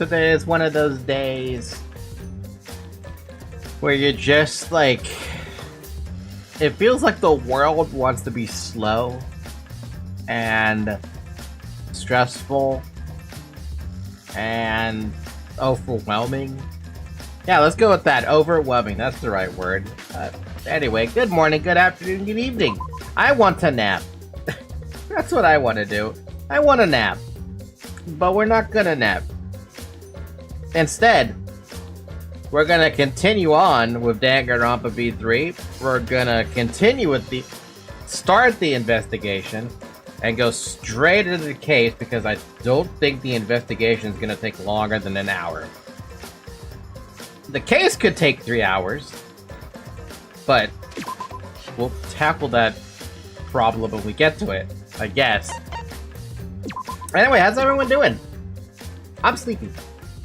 Today is one of those days where you're just like, it feels like the world wants to be slow and stressful and overwhelming. Yeah, let's go with that. Overwhelming, that's the right word. Anyway, good morning, good afternoon, good evening. I want to nap. That's what I want to do. I want to nap. But we're not gonna nap. Instead, we're gonna continue on with Danganronpa V3. We're gonna continue with start the investigation and go straight into the case because I don't think the investigation is gonna take longer than an hour. The case could take 3 hours, but we'll tackle that problem when we get to it, I guess. Anyway, how's everyone doing? I'm sleepy.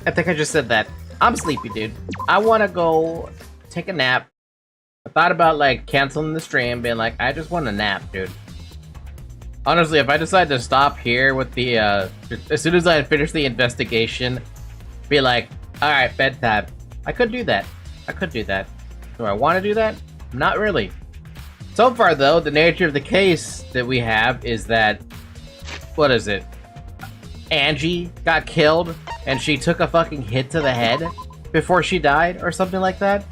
I think I just said that. I'm sleepy, dude. I want to go take a nap. I thought about, like, canceling the stream, being like, I just want a nap, dude. Honestly, if I decide to stop here with the, as soon as I finish the investigation, be like, alright, bedtime. I could do that. I could do that. Do I want to do that? Not really. So far, though, the nature of the case that we have is that, what is it? Angie got killed, and she took a fucking hit to the head before she died, or something like that.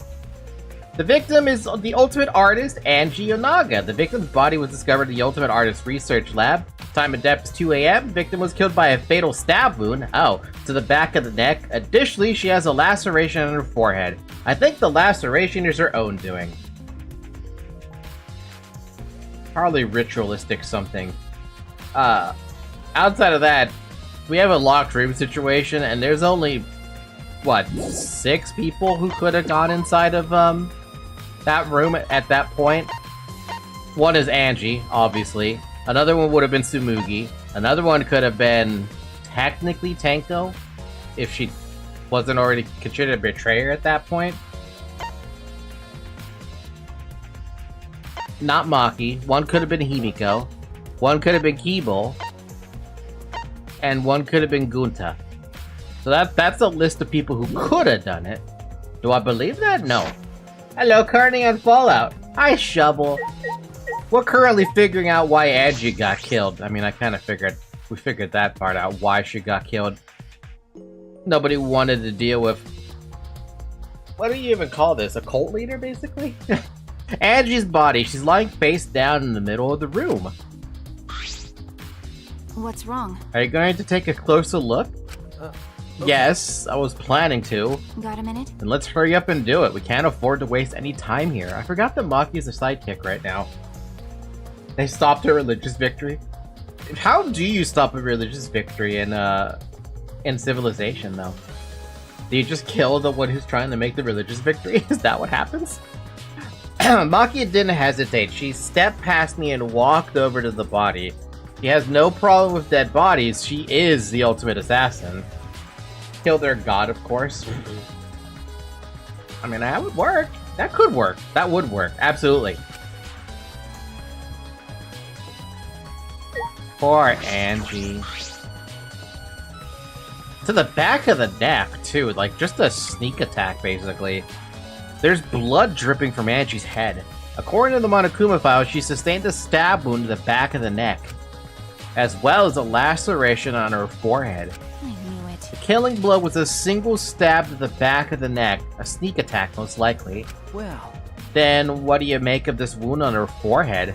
The victim is the ultimate artist, Angie Onaga. The victim's body was discovered in the ultimate artist research lab. Time of death is 2 a.m. Victim was killed by a fatal stab wound, to the back of the neck. Additionally, she has a laceration on her forehead. I think the laceration is her own doing. Probably ritualistic something. Outside of that, we have a locked room situation, and there's only, what, 6 people who could have gone inside of, that room at that point. One is Angie, obviously. Another one would have been Tsumugi. Another one could have been, technically, Tenko, if she wasn't already considered a betrayer at that point. Not Maki. One could have been Himiko. One could have been Kibo. And one could have been Gunta. So that's a list of people who could have done it. Do I believe that? No. Hello, Carney on Fallout. Hi, Shovel. We're currently figuring out why Angie got killed. I mean, I kind of figured, we figured that part out, why she got killed. Nobody wanted to deal with, what do you even call this? A cult leader, basically? Angie's body, she's lying face down in the middle of the room. What's wrong? Are you going to take a closer look? Okay. Yes, I was planning to. Got a minute? Then let's hurry up and do it. We can't afford to waste any time here. I forgot that Maki is a sidekick right now. They stopped a religious victory. How do you stop a religious victory in Civilization, though? Do you just kill the one who's trying to make the religious victory? Is that what happens? Maki didn't hesitate. She stepped past me and walked over to the body. She has no problem with dead bodies. She is the ultimate assassin. Kill their god, of course. I mean, that would work. That could work. That would work. Absolutely. Poor Angie. To the back of the neck, too. Like, just a sneak attack, basically. There's blood dripping from Angie's head. According to the Monokuma file, she sustained a stab wound to the back of the neck, as well as a laceration on her forehead. I knew it. The killing blow was a single stab to the back of the neck, a sneak attack most likely. Well, then what do you make of this wound on her forehead?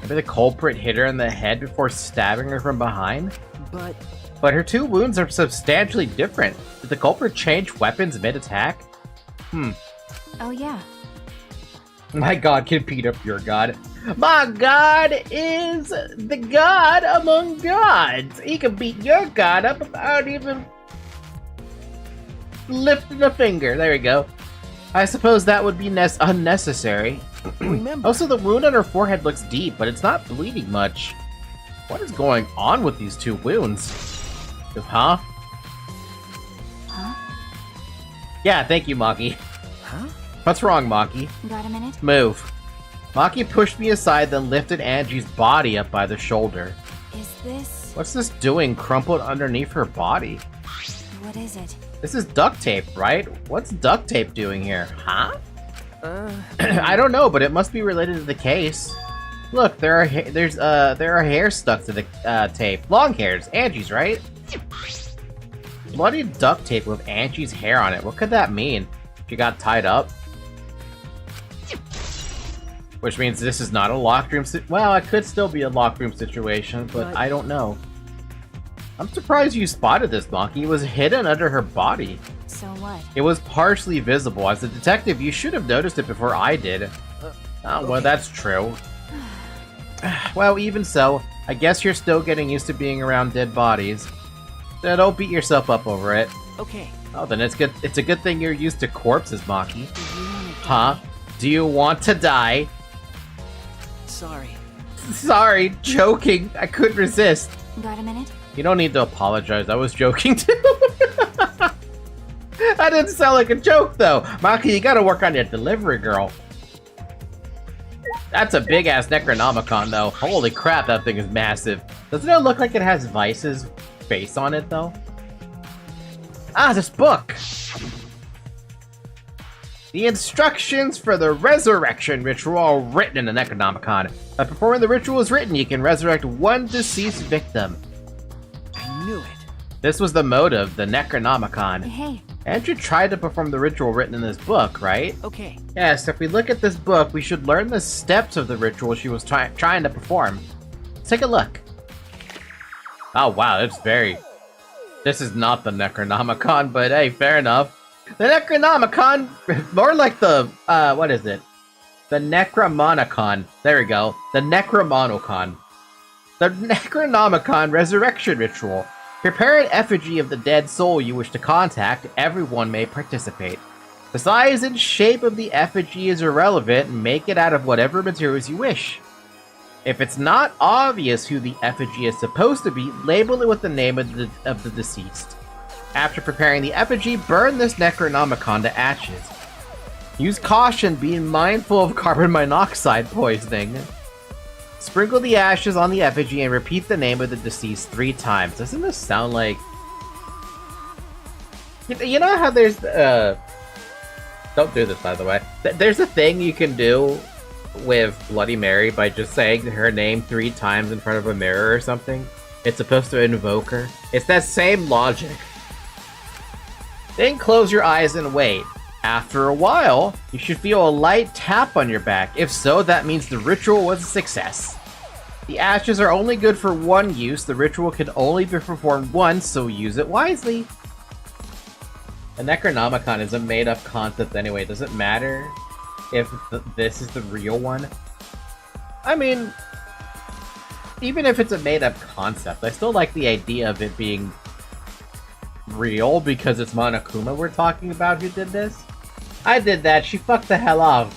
Maybe the culprit hit her in the head before stabbing her from behind? But her 2 wounds are substantially different. Did the culprit change weapons mid-attack? Oh yeah. My god can beat up your god. My god is the god among gods. He can beat your god up without even lifting a finger. There we go. I suppose that would be unnecessary. Also, the wound on her forehead looks deep, but it's not bleeding much. What is going on with these 2 wounds? Huh? Yeah, thank you, Maki. huh? What's wrong, Maki? Got a minute? Move. Maki pushed me aside, then lifted Angie's body up by the shoulder. Is this... What's this doing crumpled underneath her body? What is it? This is duct tape, right? What's duct tape doing here? Huh? I don't know, but it must be related to the case. Look, there are hairs stuck to the tape. Long hairs, Angie's, right? Bloody duct tape with Angie's hair on it. What could that mean? She got tied up? Which means this is not a locked room well, it could still be a locked room situation, but I don't know. I'm surprised you spotted this, Monkey. It was hidden under her body. So what? It was partially visible. As a detective, you should have noticed it before I did. Oh, well, that's true. Well, even so, I guess you're still getting used to being around dead bodies. So don't beat yourself up over it. Okay. Oh, then it's good. It's a good thing you're used to corpses, Maki. Huh? Do you want to die? Sorry. Sorry, joking. I couldn't resist. Got a minute? You don't need to apologize. I was joking too. That didn't sound like a joke though. Maki, you gotta work on your delivery, girl. That's a big ass Necronomicon though. Holy crap, that thing is massive. Doesn't it look like it has Vice's face on it though? Ah, this book! The instructions for the resurrection ritual are written in the Necronomicon. By performing the ritual as written, you can resurrect one deceased victim. I knew it. This was the motive, the Necronomicon. Hey. Andrew tried to perform the ritual written in this book, right? Okay. Yes, if we look at this book, we should learn the steps of the ritual she was trying to perform. Let's take a look. Oh wow, it's very... This is not the Necronomicon, but hey, fair enough. The Necronomicon, more like the, what is it? The Necromonicon. There we go. The Necromonicon. The Necronomicon Resurrection Ritual. Prepare an effigy of the dead soul you wish to contact. Everyone may participate. The size and shape of the effigy is irrelevant. Make it out of whatever materials you wish. If it's not obvious who the effigy is supposed to be, label it with the name of the deceased. After preparing the effigy, burn this Necronomicon to ashes. Use caution, being mindful of carbon monoxide poisoning. Sprinkle the ashes on the effigy and repeat the name of the deceased 3 times. Doesn't this sound like... You know how there's... Don't do this, by the way. There's a thing you can do with Bloody Mary by just saying her name 3 times in front of a mirror or something. It's supposed to invoke her. It's that same logic. Then close your eyes and wait. After a while, you should feel a light tap on your back. If so, that means the ritual was a success. The ashes are only good for one use. The ritual can only be performed once, so use it wisely. The Necronomicon is a made-up concept anyway. Does it matter if this is the real one? I mean, even if it's a made-up concept, I still like the idea of it being real because it's Monokuma we're talking about who did this. I did that. She fucked the hell off.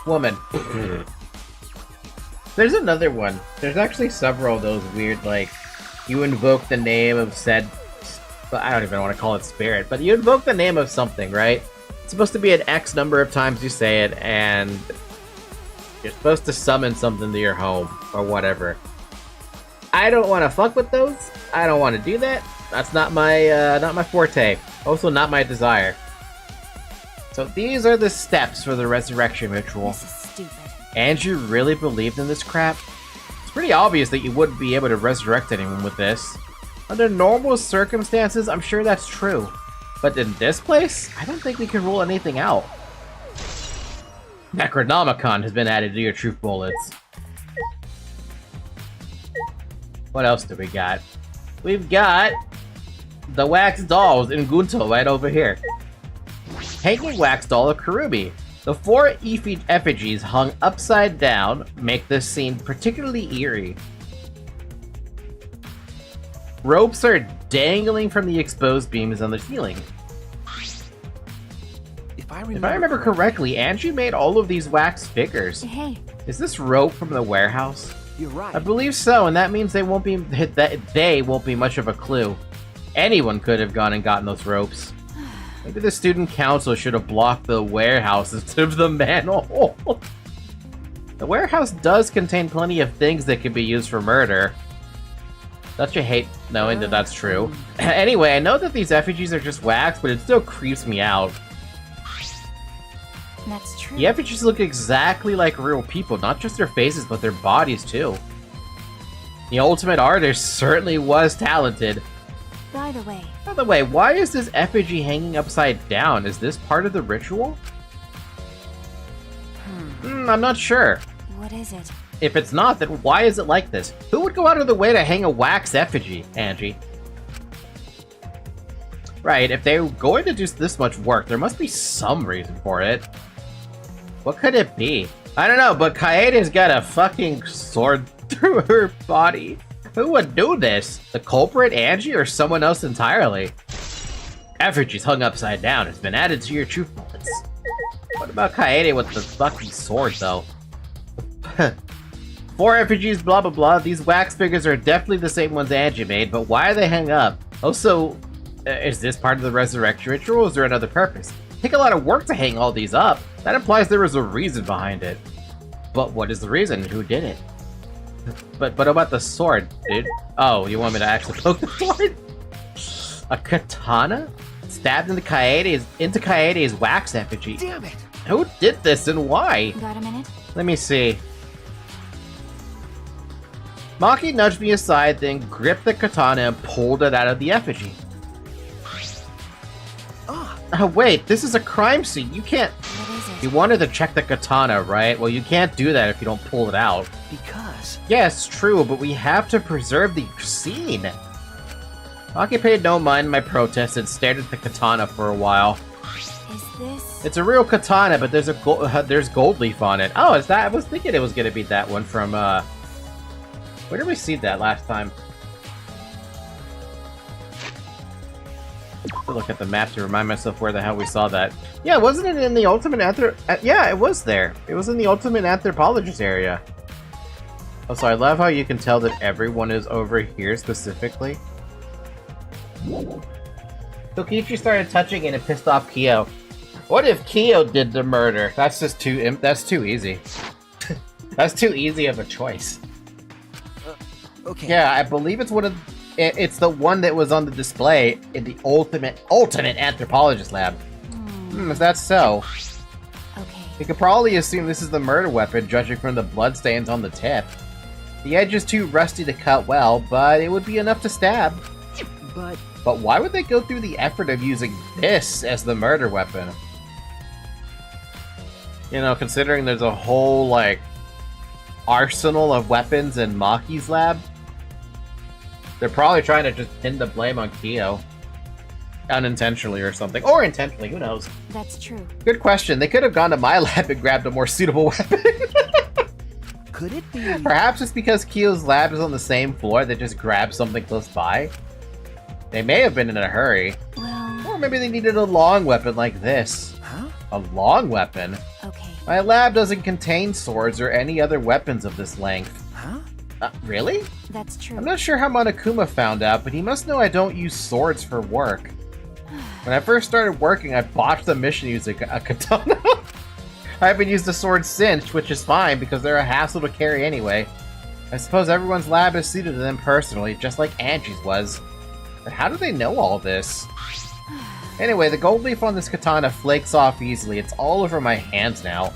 Woman. There's another one. There's actually several of those weird, like, you invoke the name of said... I don't even want to call it spirit, but you invoke the name of something, right? It's supposed to be an X number of times you say it, and you're supposed to summon something to your home, or whatever. I don't want to fuck with those. I don't want to do that. That's not my forte. Also not my desire. So these are the steps for the resurrection ritual. This is stupid. Andrew really believed in this crap? It's pretty obvious that you wouldn't be able to resurrect anyone with this. Under normal circumstances, I'm sure that's true. But in this place, I don't think we can rule anything out. Necronomicon has been added to your truth bullets. What else do we got? We've got the wax dolls in Gunto right over here. Hanging wax doll of Karubi. The 4 effigies hung upside down make this scene particularly eerie. Ropes are dangling from the exposed beams on the ceiling. If I remember correctly, Angie made all of these wax figures. Hey. Is this rope from the warehouse? You're right. I believe so, and that means they won't be much of a clue. Anyone could have gone and gotten those ropes. Maybe the student council should have blocked the warehouse instead of the manhole. The warehouse does contain plenty of things that could be used for murder. Don't you hate knowing that that's true? Anyway, I know that these effigies are just wax, but it still creeps me out. That's true. The effigies look exactly like real people, not just their faces, but their bodies too. The ultimate artist certainly was talented. By the By way, why is this effigy hanging upside down? Is this part of the ritual? I'm not sure. what is it? If it's not, then why is it like this? Who would go out of the way to hang a wax effigy, Angie? Right, if they're going to do this much work, there must be some reason for it. What could it be? I don't know, but Kaede's got a fucking sword through her body. Who would do this? The culprit, Angie, or someone else entirely? Effigies hung upside down has been added to your truth bullets. What about Kaede with the fucking sword, though? 4 effigies, blah blah blah. These wax figures are definitely the same ones Angie made, but why are they hung up? Also, is this part of the resurrection ritual, or is there another purpose? Take a lot of work to hang all these up. That implies there was a reason behind it. But what is the reason? Who did it? But about the sword, dude? Oh, you want me to actually poke the sword? A katana? Stabbed into Kaede's wax effigy. Damn it! Who did this and why? Got a minute? Let me see. Maki nudged me aside, then gripped the katana and pulled it out of the effigy. Oh, wait, this is a crime scene. You can't... What is it? You wanted to check the katana, right? Well, you can't do that if you don't pull it out. Because... Yes, true, but we have to preserve the scene. Maki paid no mind to my protest and stared at the katana for a while. Is this... It's a real katana, but there's gold leaf on it. Oh, is that? I was thinking it was gonna be that one from, where did we see that last time? I'll look at the map to remind myself where the hell we saw that. Yeah, wasn't it in the Ultimate yeah, it was there. It was in the Ultimate Anthropologist area. Also, I love how you can tell that everyone is over here specifically. Tokichi started touching it and pissed off Kyo. What if Kyo did the murder? That's just that's too easy. That's too easy of a choice. Okay. Yeah, I believe it's it's the one that was on the display in the ultimate anthropologist lab. If that's so, Okay. you could probably assume this is the murder weapon, judging from the bloodstains on the tip. The edge is too rusty to cut well, but it would be enough to stab. But why would they go through the effort of using this as the murder weapon? You know, considering there's a whole, like, arsenal of weapons in Maki's lab. They're probably trying to just pin the blame on Kyo. Unintentionally or something. Or intentionally, who knows? That's true. Good question. They could have gone to my lab and grabbed a more suitable weapon. Could it be... Perhaps it's because Kyo's lab is on the same floor, they just grabbed something close by. They may have been in a hurry. Well... Or maybe they needed a long weapon like this. Huh? A long weapon? Okay. My lab doesn't contain swords or any other weapons of this length. Huh? Really? That's true. I'm not sure how Monokuma found out, but he must know I don't use swords for work. When I first started working, I botched the mission using a katana. I haven't used the sword since, which is fine because they're a hassle to carry anyway. I suppose everyone's lab is suited to them personally, just like Angie's was. But how do they know all this? Anyway, the gold leaf on this katana flakes off easily. It's all over my hands now.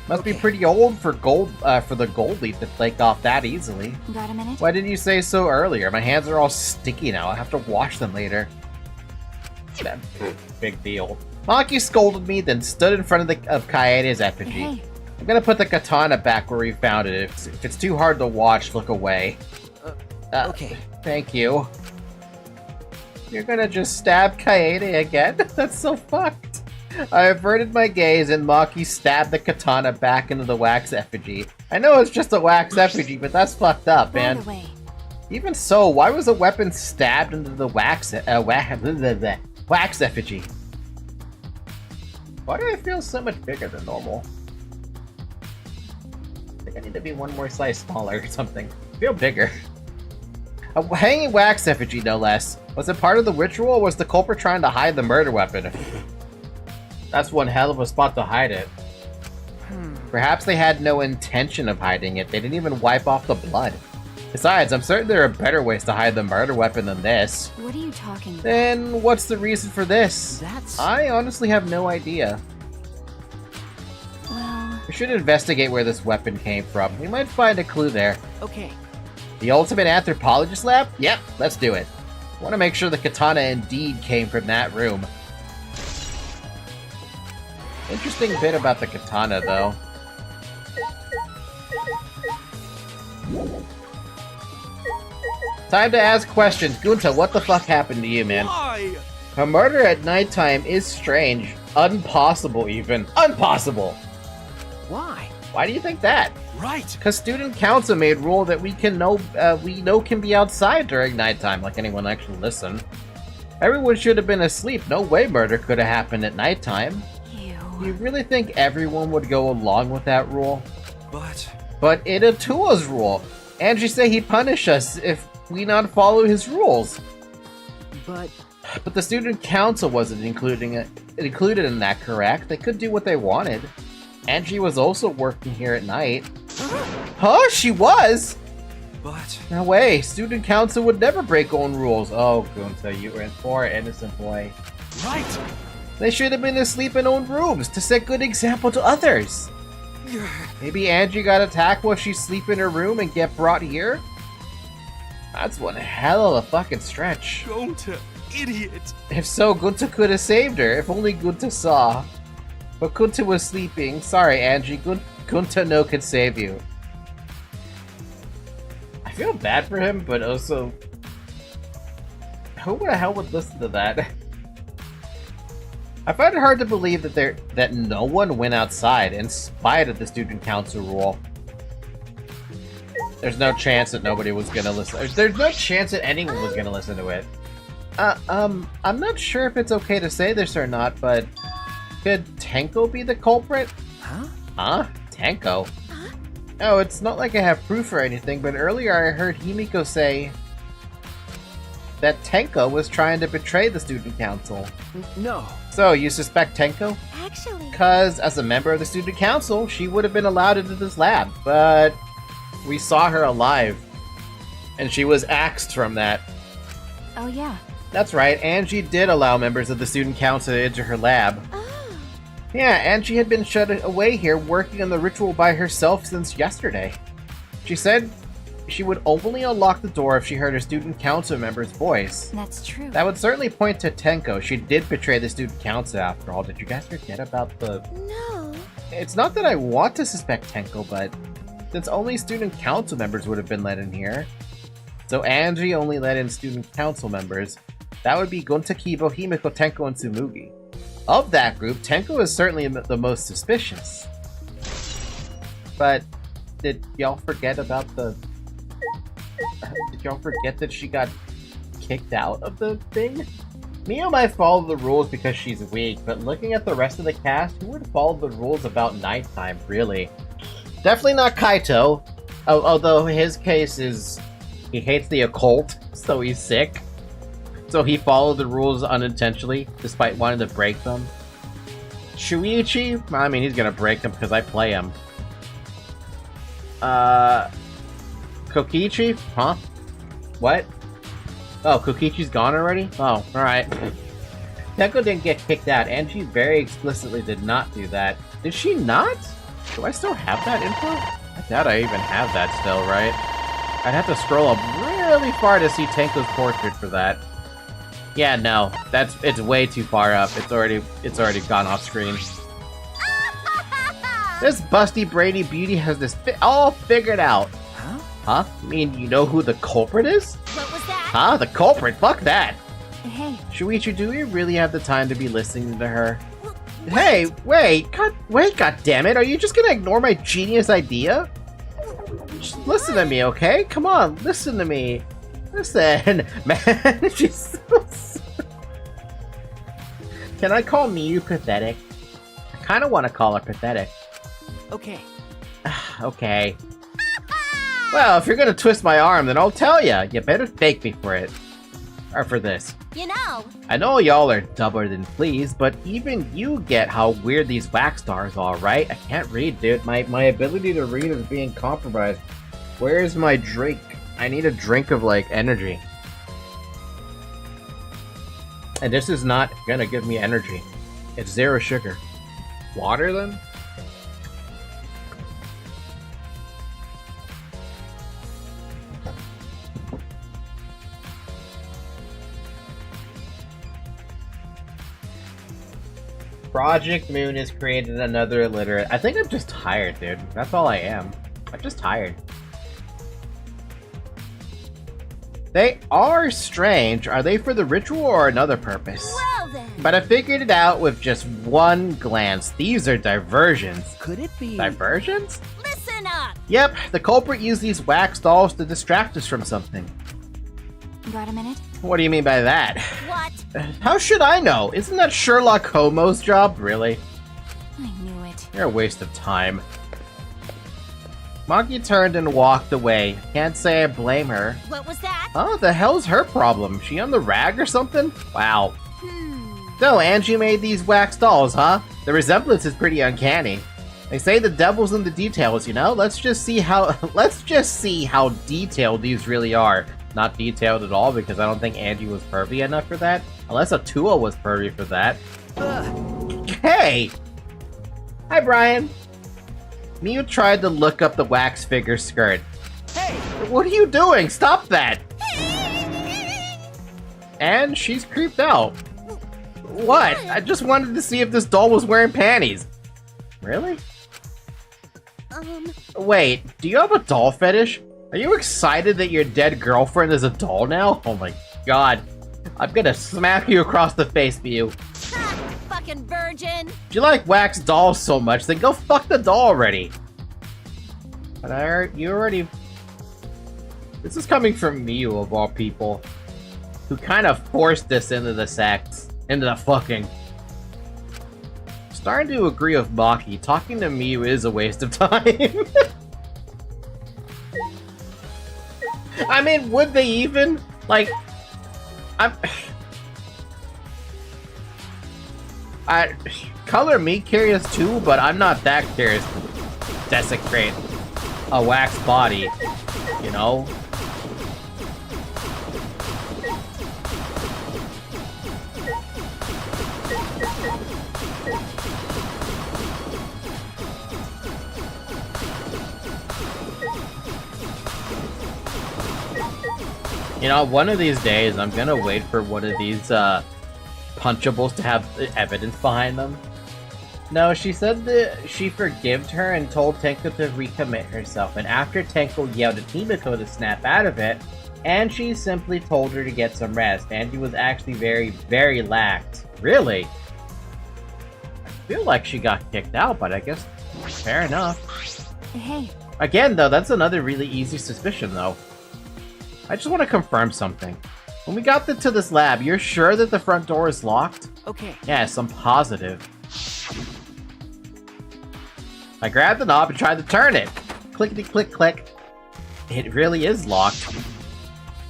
Must be pretty old for the gold leaf to flake off that easily. Got a minute? Why didn't you say so earlier? My hands are all sticky now. I'll have to wash them later. Big deal. Maki scolded me, then stood in front of Kaede's effigy. Hey. I'm gonna put the katana back where we found it. If it's too hard to watch, look away. Okay. Thank you. You're gonna just stab Kaede again? That's so fucked. I averted my gaze and Maki stabbed the katana back into the wax effigy. I know it's just a wax effigy, but that's fucked up, man. By the way, Even so, why was a weapon stabbed into the wax effigy? Why do I feel so much bigger than normal? I think I need to be one more size smaller or something. I feel bigger. A hanging wax effigy, no less. Was it part of the ritual, or was the culprit trying to hide the murder weapon? That's one hell of a spot to hide it. Perhaps they had no intention of hiding it. They didn't even wipe off the blood. Besides, I'm certain there are better ways to hide the murder weapon than this. What are you talking about? Then what's the reason for this? That's... I honestly have no idea. Well... We should investigate where this weapon came from. We might find a clue there. Okay. The ultimate anthropologist lab? Yep, let's do it. I want to make sure the katana indeed came from that room. Interesting bit about the katana, though. Time to ask questions. Gunta, what the fuck happened to you, man? Why? A murder at nighttime is strange. Impossible, even. Impossible! Why? Why do you think that? Right. Because student council made rule that we know can be outside during nighttime, like anyone actually listen. Everyone should have been asleep. No way murder could have happened at nighttime. Ew. You really think everyone would go along with that rule? But it Atua's rule. Angie say he punish us if we not follow his rules. But the student council wasn't included in that, correct? They could do what they wanted. Angie was also working here at night. Huh? She was? But... No way. Student council would never break own rules. Oh, Gunta, you were a poor innocent boy. Right. They should have been asleep in own rooms to set good example to others. Maybe Angie got attacked while she's asleep in her room and get brought here? That's one hell of a fucking stretch. Gunta, idiot. If so, Gunta could have saved her, if only Gunta saw. But Gunta was sleeping. Sorry, Angie. Gunta no could save you. I feel bad for him, but also... who the hell would listen to that? I find it hard to believe that no one went outside in spite of the student council rule. There's no chance that nobody was gonna listen. There's no chance that anyone was gonna listen to it. I'm not sure if it's okay to say this or not, but could Tenko be the culprit? Huh? Huh? Tenko? Oh, it's not like I have proof or anything, but earlier I heard Himiko say that Tenko was trying to betray the student council. No. So, you suspect Tenko? Actually... Because, as a member of the student council, she would have been allowed into this lab, but we saw her alive, and she was axed from that. Oh, yeah. That's right, Angie did allow members of the student council into her lab. Ah. Yeah, Angie had been shut away here working on the ritual by herself since yesterday. She said she would only unlock the door if she heard a student council member's voice. That's true. That would certainly point to Tenko. She did betray the student council after all. Did you guys forget about the... No. It's not that I want to suspect Tenko, but since only student council members would have been let in here, so Angie only let in student council members, that would be Gunta, Kibo, Himiko, Tenko, and Tsumugi. Of that group, Tenko is certainly the most suspicious. But did y'all forget about the... did y'all forget that she got kicked out of the thing? Mio might follow the rules because she's weak, but looking at the rest of the cast, who would follow the rules about nighttime, really? Definitely not Kaito, although his case is he hates the occult, so he's sick. So he followed the rules unintentionally, despite wanting to break them. Shuichi? I mean, he's gonna break them because I play him. Kokichi? Huh? What? Oh, Kokichi's gone already? Oh, alright. Tenko didn't get kicked out. Angie very explicitly did not do that. Did she not? Do I still have that info? I doubt I even have that still, right? I'd have to scroll up really far to see Tenko's portrait for that. Yeah, no. It's way too far up. It's already gone off screen. This busty brainy beauty has this all figured out. Huh? Huh? I mean, you know who the culprit is? What was that? Huh? The culprit? Fuck that! Hey. Shuichi, do we really have the time to be listening to her? Hey, wait, goddammit, are you just gonna ignore my genius idea? Just listen to me, okay? Come on, listen to me. Listen, man, she's so... Can I call Miyu pathetic? I kinda wanna call her pathetic. Okay. Okay. Well, if you're gonna twist my arm, then I'll tell ya. You better thank me for it. Or for this. You know. I know y'all are dumber than pleased, but even you get how weird these wax stars are, right? I can't read, dude. My ability to read is being compromised. Where's my drink? I need a drink of, like, energy. And this is not gonna give me energy. It's 0 sugar. Water, then? Project Moon has created another illiterate. I think I'm just tired, dude. That's all I am. I'm just tired. They are strange. Are they for the ritual or another purpose? Well then. But I figured it out with just one glance. These are diversions. Could it be? Diversions? Listen up. Yep, the culprit used these wax dolls to distract us from something. Got a minute? What do you mean by that? What? How should I know? Isn't that Sherlock Holmes' job? Really? I knew it. You're a waste of time. Monkey turned and walked away. Can't say I blame her. What was that? Oh, the hell's her problem? She on the rag or something? Wow. So, Angie made these wax dolls, huh? The resemblance is pretty uncanny. They say the devil's in the details, you know? Let's just see how detailed these really are. Not detailed at all, because I don't think Angie was pervy enough for that. Unless Atua was pervy for that. Hey! Hi, Brian. Miu tried to look up the wax figure skirt. Hey! What are you doing? Stop that! And she's creeped out. What? I just wanted to see if this doll was wearing panties. Really? Wait, do you have a doll fetish? Are you excited that your dead girlfriend is a doll now? Oh my god. I'm gonna smack you across the face, Miu. Fucking virgin. If you like wax dolls so much, then go fuck the doll already. But you already... This is coming from Miu, of all people. Who kind of forced this into the sex. Into the fucking... Starting to agree with Maki. Talking to Miu is a waste of time. I mean, would they even? Like... Color me curious too, but I'm not that curious to desecrate a wax body, you know? You know, one of these days, I'm gonna wait for one of these, punchables to have evidence behind them. No, she said that she forgived her and told Tenko to recommit herself, and after Tenko yelled at Himiko to snap out of it, and she simply told her to get some rest. Angie was actually very, very lax. Really? I feel like she got kicked out, but I guess fair enough. Hey. Again, though, that's another really easy suspicion, though. I just want to confirm something. When we got to this lab, you're sure that the front door is locked? Okay. Yes, I'm positive. I grabbed the knob and tried to turn it. Clickety click click. It really is locked.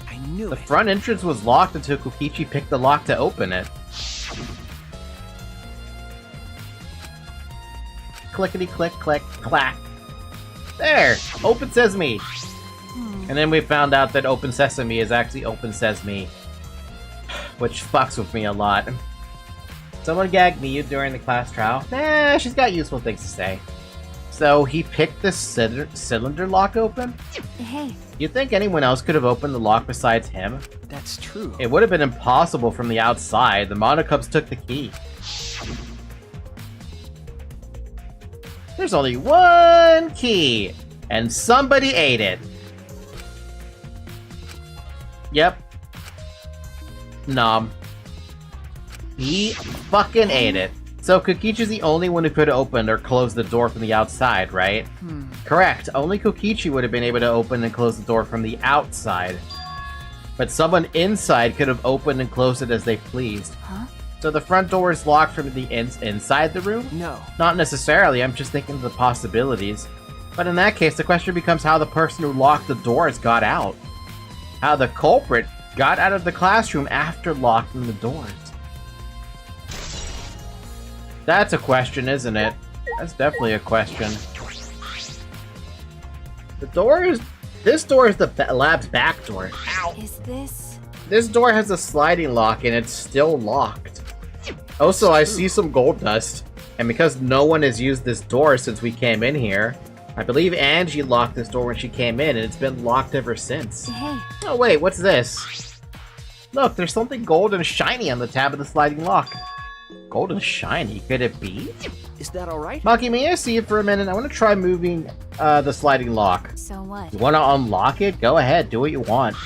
I knew The it. front entrance was locked until Kokichi picked the lock to open it. Clickety click click clack. There! Open Sesame! And then we found out that Open Sesame is actually Open Sesame. Which fucks with me a lot. Someone gagged Miu during the class trial. Nah, she's got useful things to say. So he picked this cylinder lock open? Hey. You think anyone else could have opened the lock besides him? That's true. It would have been impossible from the outside. The Monocubs took the key. There's only one key, and somebody ate it. Yep. Nom. He fucking ate it. So Kokichi's the only one who could have opened or closed the door from the outside, right? Correct. Only Kokichi would have been able to open and close the door from the outside. But someone inside could have opened and closed it as they pleased. Huh? So the front door is locked from the inside the room? No. Not necessarily, I'm just thinking of the possibilities. But in that case, the question becomes how the person who locked the doors got out. How the culprit got out of the classroom after locking the doors. That's a question, isn't it? That's definitely a question. The doors This door is the lab's back door. Is this? This door has a sliding lock and it's still locked. Also, I see some gold dust. And because no one has used this door since we came in here, I believe Angie locked this door when she came in and it's been locked ever since. Hey. Oh wait, what's this? Look, there's something gold and shiny on the tab of the sliding lock. Gold and shiny, could it be? Is that alright? Monkey, may I see it for a minute? I want to try moving the sliding lock. So what? You want to unlock it? Go ahead, do what you want.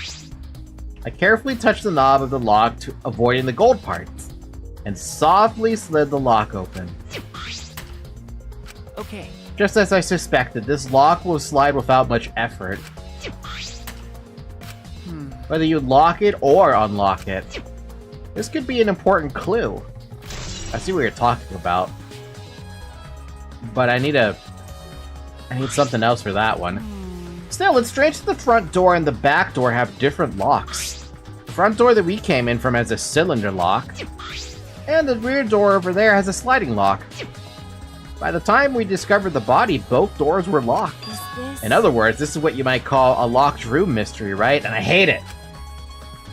I carefully touched the knob of the lock to avoiding the gold parts, and softly slid the lock open. Okay. Just as I suspected, this lock will slide without much effort. Whether you lock it or unlock it. This could be an important clue. I see what you're talking about. But I need something else for that one. Still, it's strange that the front door and the back door have different locks. The front door that we came in from has a cylinder lock, and the rear door over there has a sliding lock. By the time we discovered the body, both doors were locked. Is this? In other words, this is what you might call a locked room mystery, right? And I hate it.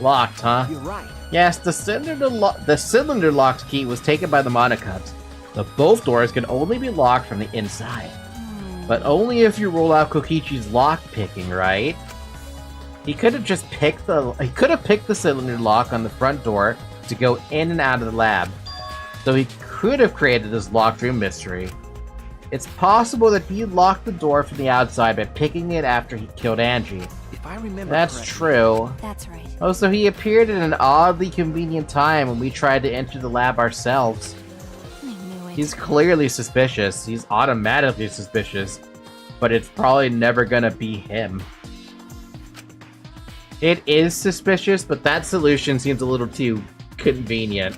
Locked, huh? You're right. Yes, the cylinder lock's key was taken by the Monocubs, but both doors can only be locked from the inside. But only if you rule out Kokichi's lock picking, right? He could have just picked the cylinder lock on the front door to go in and out of the lab. So he could have created this locked room mystery. It's possible that he locked the door from the outside by picking it after he killed Angie. If I remember That's correctly. true. That's right. Oh, so he appeared at an oddly convenient time when we tried to enter the lab ourselves. I knew it. He's clearly suspicious. He's automatically suspicious. But it's probably never gonna be him. It is suspicious, but that solution seems a little too convenient.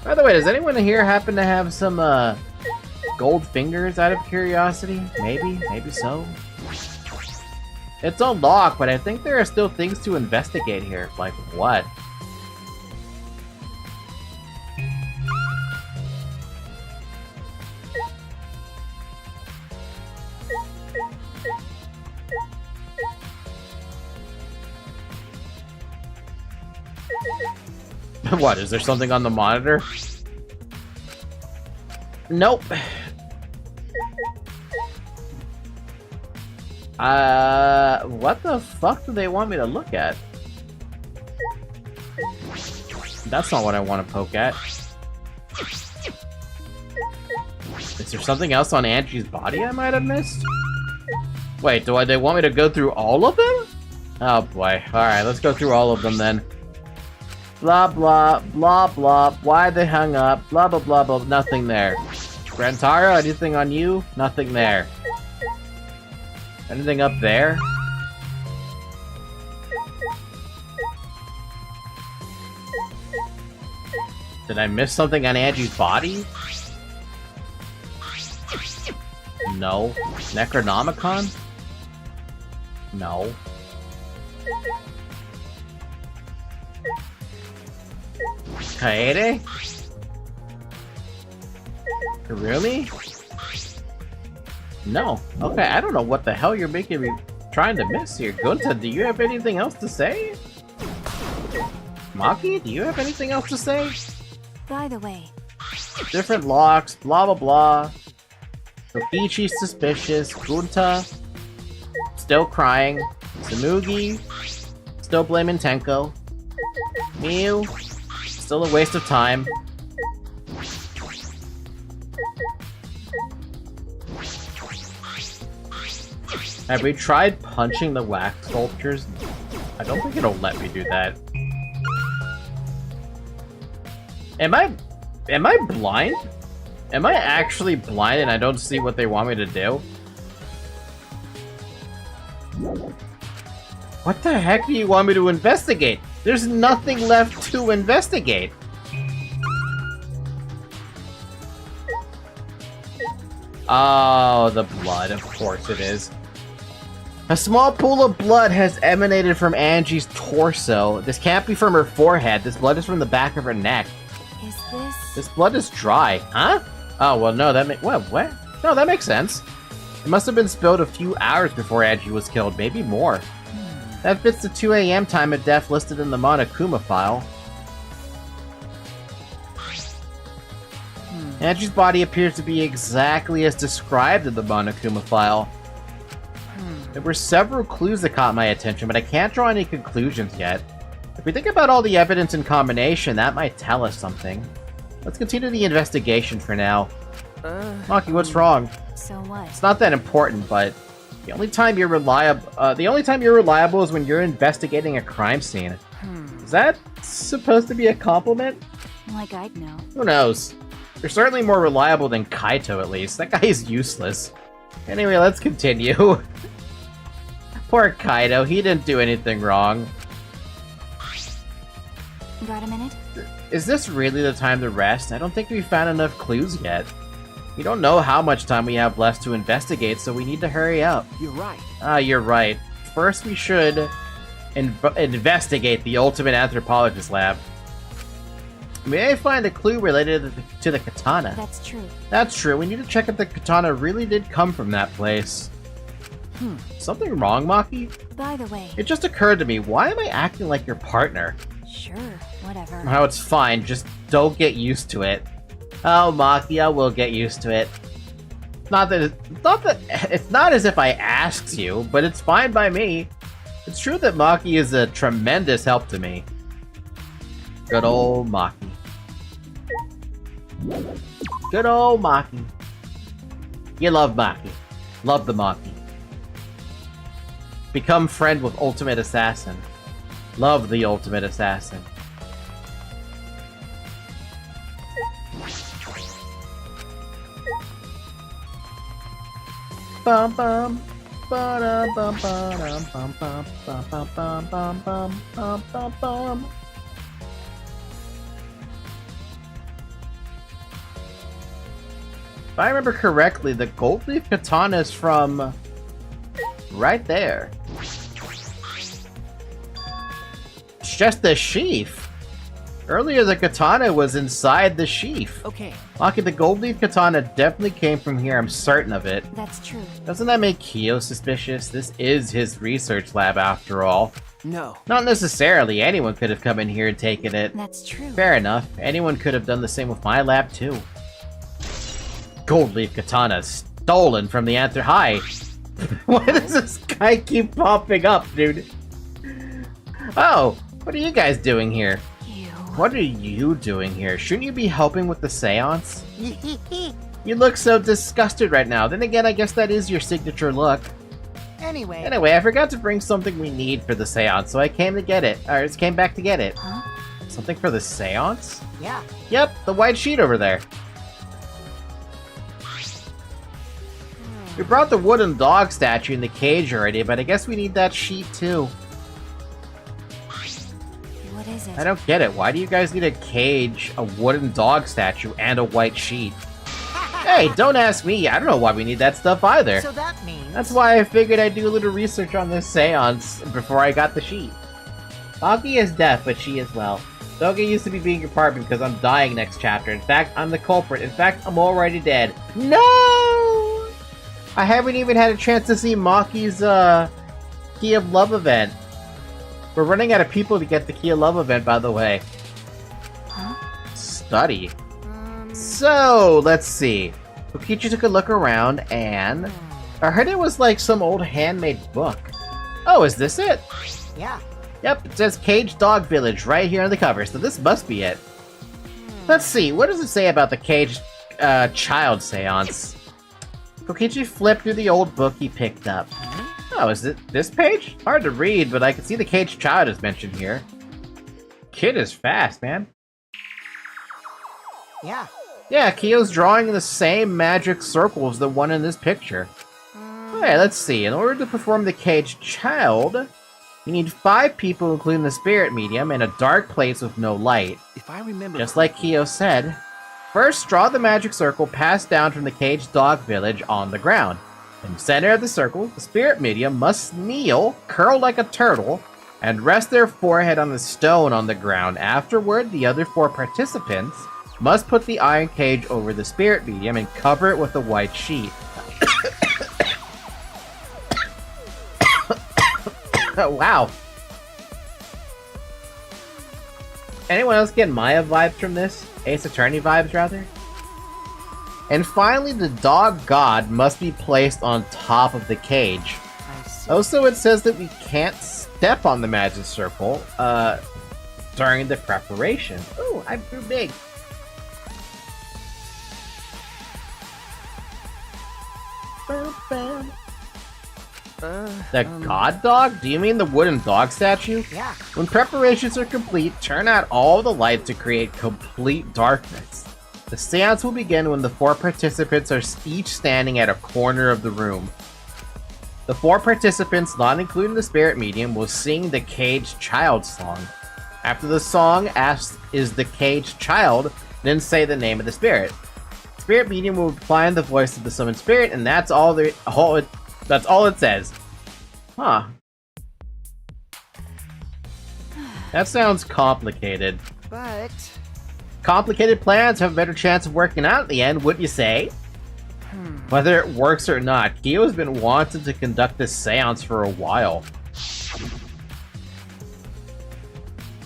By the way, does anyone here happen to have some, gold fingers out of curiosity? Maybe so. It's unlocked, but I think there are still things to investigate here. Like what? What, is there something on the monitor? Nope. What the fuck do they want me to look at? That's not what I want to poke at. Is there something else on Angie's body I might have missed? Wait, they want me to go through all of them? Oh boy. Alright, let's go through all of them then. Blah blah blah blah. Why they hung up? Blah blah blah blah. Nothing there. Grantaro, anything on you? Nothing there. Anything up there? Did I miss something on Angie's body? No. Necronomicon? No. Kaede? Really? No. Okay, I don't know what the hell you're making me trying to miss here. Gunta, do you have anything else to say? Maki, do you have anything else to say? By the way, Different locks, blah blah blah. Kokichi's suspicious. Gunta, still crying. Samugi, still blaming Tenko. Miu, still a waste of time. Have we tried punching the wax sculptures? I don't think it'll let me do that. Am I blind? Am I actually blind and I don't see what they want me to do? What the heck do you want me to investigate? There's nothing left to investigate. Oh, the blood, of course it is. A small pool of blood has emanated from Angie's torso. This can't be from her forehead. This blood is from the back of her neck. is this? This blood is dry, huh? Oh, well, no, that makes... What? No, that makes sense. It must have been spilled a few hours before Angie was killed, maybe more. That fits the 2 a.m. time of death listed in the Monokuma file. Angie's body appears to be exactly as described in the Monokuma file. There were several clues that caught my attention, but I can't draw any conclusions yet. If we think about all the evidence in combination, that might tell us something. Let's continue the investigation for now. Maki, what's wrong? So what? It's not that important, but the only time you're reliable is when you're investigating a crime scene. Is that supposed to be a compliment? Like I'd know. Who knows? You're certainly more reliable than Kaito, at least. That guy is useless. Anyway, let's continue. Poor Kaito, he didn't do anything wrong. Got a minute? Is this really the time to rest? I don't think we found enough clues yet. We don't know how much time we have left to investigate, so we need to hurry up. You're right. You're right. First, we should investigate the Ultimate Anthropologist Lab. May I find a clue related to the katana? That's true. That's true. We need to check if the katana really did come from that place. Something wrong, Maki? By the way. It just occurred to me, why am I acting like your partner? Sure, whatever. Oh, it's fine. Just don't get used to it. Oh, Maki, I will get used to it. It's not as if I asked you, but it's fine by me. It's true that Maki is a tremendous help to me. Good old Maki. Good old Maki. You love Maki. Love the Maki. Become friend with Ultimate Assassin. Love the Ultimate Assassin. Bum bum ba bum bum bum bum bum bum bum bum bum bum bum. If I remember correctly, the gold leaf katana is from right there. It's just the sheath. Earlier, the katana was inside the sheath. Okay. Maki, the gold leaf katana definitely came from here, I'm certain of it. That's true. Doesn't that make Kyo suspicious? This is his research lab after all. No. Not necessarily. Anyone could have come in here and taken it. That's true. Fair enough. Anyone could have done the same with my lab, too. Gold leaf katana stolen from the Anther High. Why does this guy keep popping up, dude? Oh, what are you guys doing here? What are you doing here? Shouldn't you be helping with the seance? You look so disgusted right now. Then again, I guess that is your signature look. Anyway, I forgot to bring something we need for the seance, so I came to get it. Or just came back to get it. Huh? Something for the seance? yeah. Yep, the white sheet over there. We brought the wooden dog statue in the cage already, but I guess we need that sheet too. What is it? I don't get it. Why do you guys need a cage, a wooden dog statue, and a white sheet? Hey, don't ask me. I don't know why we need that stuff either. So that means... That's why I figured I'd do a little research on this seance before I got the sheet. Maki is deaf, but she is well. Don't get used to me being your partner because I'm dying next chapter. In fact, I'm the culprit. In fact, I'm already dead. No! I haven't even had a chance to see Maki's, Key of Love event. We're running out of people to get the Key of Love event, by the way. Huh? Study. So, let's see. Kokichi took a look around and... I heard it was like some old handmade book. Oh, is this it? Yeah. Yep, it says Caged Dog Village right here on the cover, so this must be it. Let's see, what does it say about the Caged Child Seance? Kokichi flipped through the old book he picked up. Oh, is it this page? Hard to read, but I can see the Caged Child is mentioned here. Kid is fast, man. Yeah. Yeah, Kyo's drawing the same magic circles as the one in this picture. Okay, let's see. In order to perform the Caged Child, you need 5 people, including the spirit medium, in a dark place with no light. If I remember... Just like Kyo said. First, draw the magic circle passed down from the Caged Dog Village on the ground. In the center of the circle, the spirit medium must kneel, curl like a turtle, and rest their forehead on the stone on the ground. Afterward, the other 4 participants must put the iron cage over the spirit medium and cover it with a white sheet. Wow. Anyone else get Maya vibes from this? Ace Attorney vibes, rather? And finally, the dog god must be placed on top of the cage. I see. Also, it says that we can't step on the magic circle, during the preparation. Ooh, I grew big. The god dog? Do you mean the wooden dog statue? Yeah. When preparations are complete, turn out all the lights to create complete darkness. The seance will begin when the 4 participants are each standing at a corner of the room. The 4 participants, not including the spirit medium, will sing the caged child song. After the song asks, "Is the caged child?" then say the name of the spirit. Spirit medium will reply in the voice of the summoned spirit, and that's all it says. Huh. That sounds complicated. But Complicated plans have a better chance of working out at the end, wouldn't you say? Whether it works or not, Kyo's been wanting to conduct this seance for a while.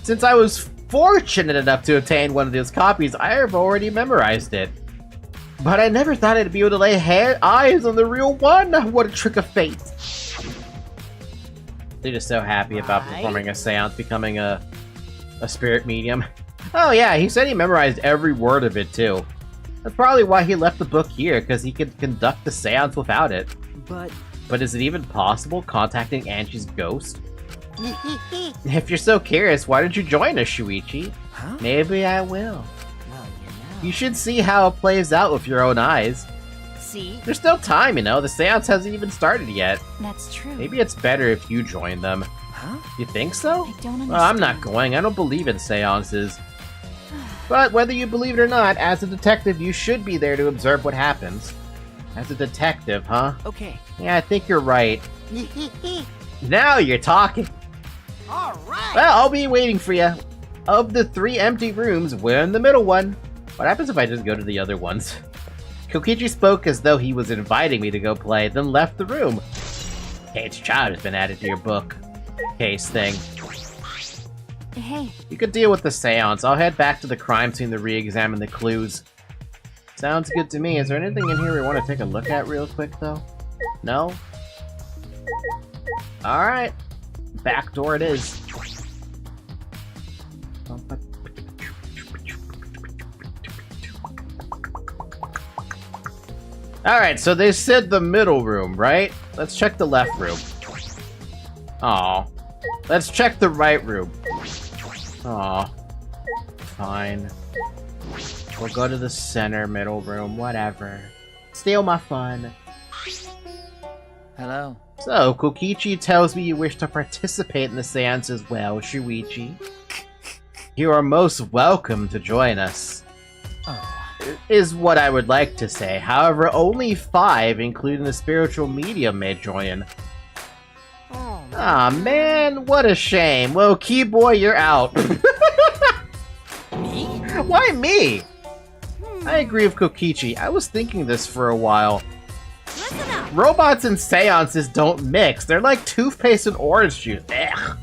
Since I was fortunate enough to obtain one of those copies, I have already memorized it. But I never thought I'd be able to lay eyes on the real one! What a trick of fate! They're just so happy about performing a seance, becoming a spirit medium. Oh yeah, he said he memorized every word of it too. That's probably why he left the book here, because he could conduct the seance without it. But is it even possible contacting Angie's ghost? If you're so curious, why don't you join us, Shuichi? Huh? Maybe I will. Well, You should see how it plays out with your own eyes. See? There's still time, you know, the seance hasn't even started yet. That's true. Maybe it's better if you join them. Huh? You think so? I don't understand. Well, I'm not going, I don't believe in seances. But whether you believe it or not, as a detective, you should be there to observe what happens. As a detective, huh? Okay. Yeah, I think you're right. Now you're talking. All right. Well, I'll be waiting for you. Of the 3 empty rooms, we're in the middle one. What happens if I just go to the other ones? Kokichi spoke as though he was inviting me to go play, then left the room. Caged child has been added to your book case thing. Hey, You could deal with the seance. I'll head back to the crime scene to re-examine the clues. Sounds good to me. Is there anything in here we want to take a look at real quick, though? No? Alright. Back door it is. Alright, so they said the middle room, right? Let's check the left room. Aw. Let's check the right room. Aw. Fine. We'll go to the center middle room, whatever. Steal my fun. Hello. So, Kokichi tells me you wish to participate in the seance as well, Shuichi. You are most welcome to join us. Oh. Is what I would like to say. However, only 5, including the spiritual medium, may join. Oh. Aw, man, what a shame. Well, Keyboy, you're out. Me? Why me? I agree with Kokichi. I was thinking this for a while. listen up. Robots and seances don't mix. They're like toothpaste and orange juice. Ugh.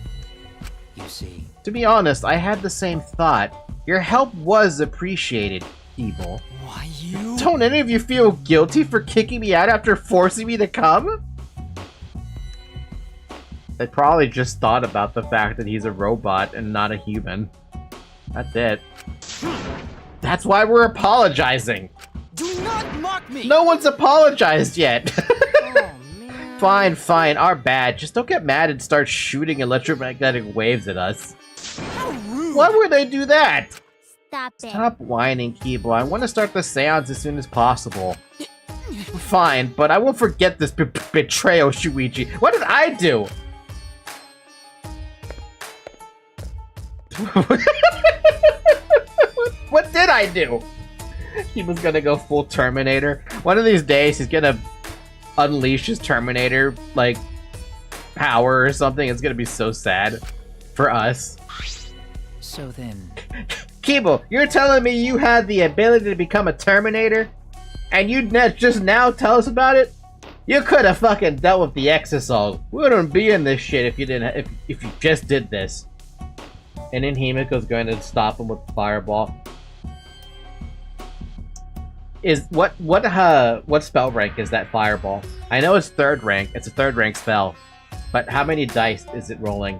You see. To be honest, I had the same thought. Your help was appreciated, Evil. Why you? Don't any of you feel guilty for kicking me out after forcing me to come? They probably just thought about the fact that he's a robot and not a human. That's it. That's why we're apologizing. Do not mock me. No one's apologized yet. Oh man. Fine, fine, our bad. Just don't get mad and start shooting electromagnetic waves at us. How rude. Why would they do that? Stop it. Stop whining, Kibo. I want to start the seance as soon as possible. Fine, but I won't forget this betrayal, Shuichi. What did I do? What did I do? He was gonna go full Terminator. One of these days, he's gonna unleash his Terminator, like, power or something. It's gonna be so sad for us. So then. Kibo, you're telling me you had the ability to become a Terminator? And you'd just now tell us about it? You could have fucking dealt with the exisal. We wouldn't be in this shit if you didn't. If you just did this. And then Himiko's going to stop him with the fireball. Is what spell rank is that fireball? I know it's 3rd rank. It's a 3rd rank spell. But how many dice is it rolling?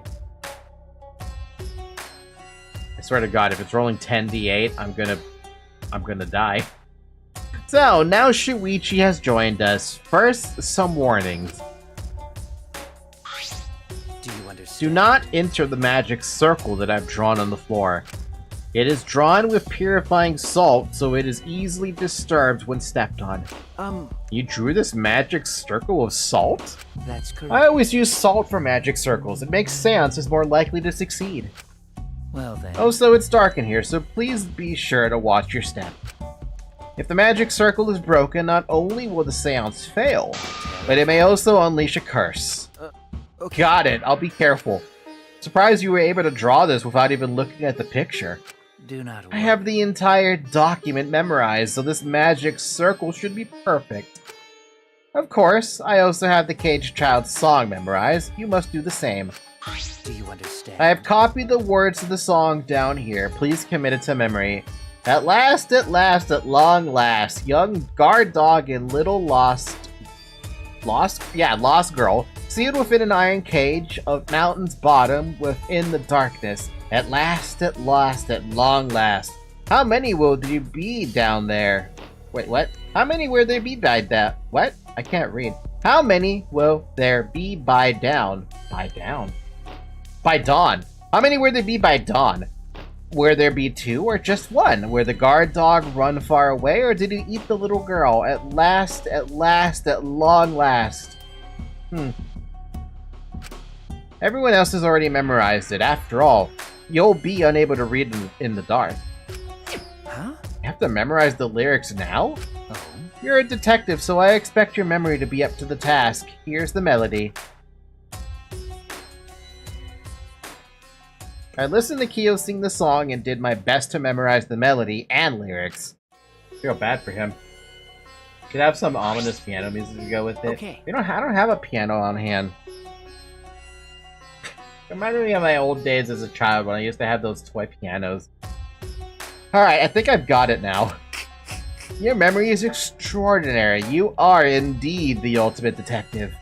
I swear to God, if it's rolling 10d8, I'm gonna die. So now Shuichi has joined us. First, some warnings. Do you understand? Do not enter the magic circle that I've drawn on the floor. It is drawn with purifying salt, so it is easily disturbed when stepped on. You drew this magic circle of salt? That's correct. I always use salt for magic circles. It makes seances more likely to succeed. Well then. Also, it's dark in here, so please be sure to watch your step. If the magic circle is broken, not only will the seance fail, but it may also unleash a curse. Okay. Got it, I'll be careful. Surprised you were able to draw this without even looking at the picture. Do not worry. I have the entire document memorized, so this magic circle should be perfect. Of course, I also have the Caged Child's song memorized. You must do the same. Do you understand? I have copied the words of the song down here. Please commit it to memory. At last, at long last, young guard dog and little lost girl, sealed within an iron cage of mountain's bottom within the darkness. At last, at long last. How many will there be down there? Wait, what? How many will there be by that? What? I can't read. How many will there be by down? By down? By dawn. How many will there be by dawn? Will there be 2 or just 1? Will the guard dog run far away, or did he eat the little girl? At last, at long last. Everyone else has already memorized it. After all, you'll be unable to read in the dark. Huh? You have to memorize the lyrics now? Oh. You're a detective, so I expect your memory to be up to the task. Here's the melody. I listened to Kyo sing the song and did my best to memorize the melody and lyrics. I feel bad for him. Should have some ominous piano music to go with it. Okay. I don't have a piano on hand. Reminded me of my old days as a child when I used to have those toy pianos. Alright, I think I've got it now. Your memory is extraordinary. You are indeed the ultimate detective.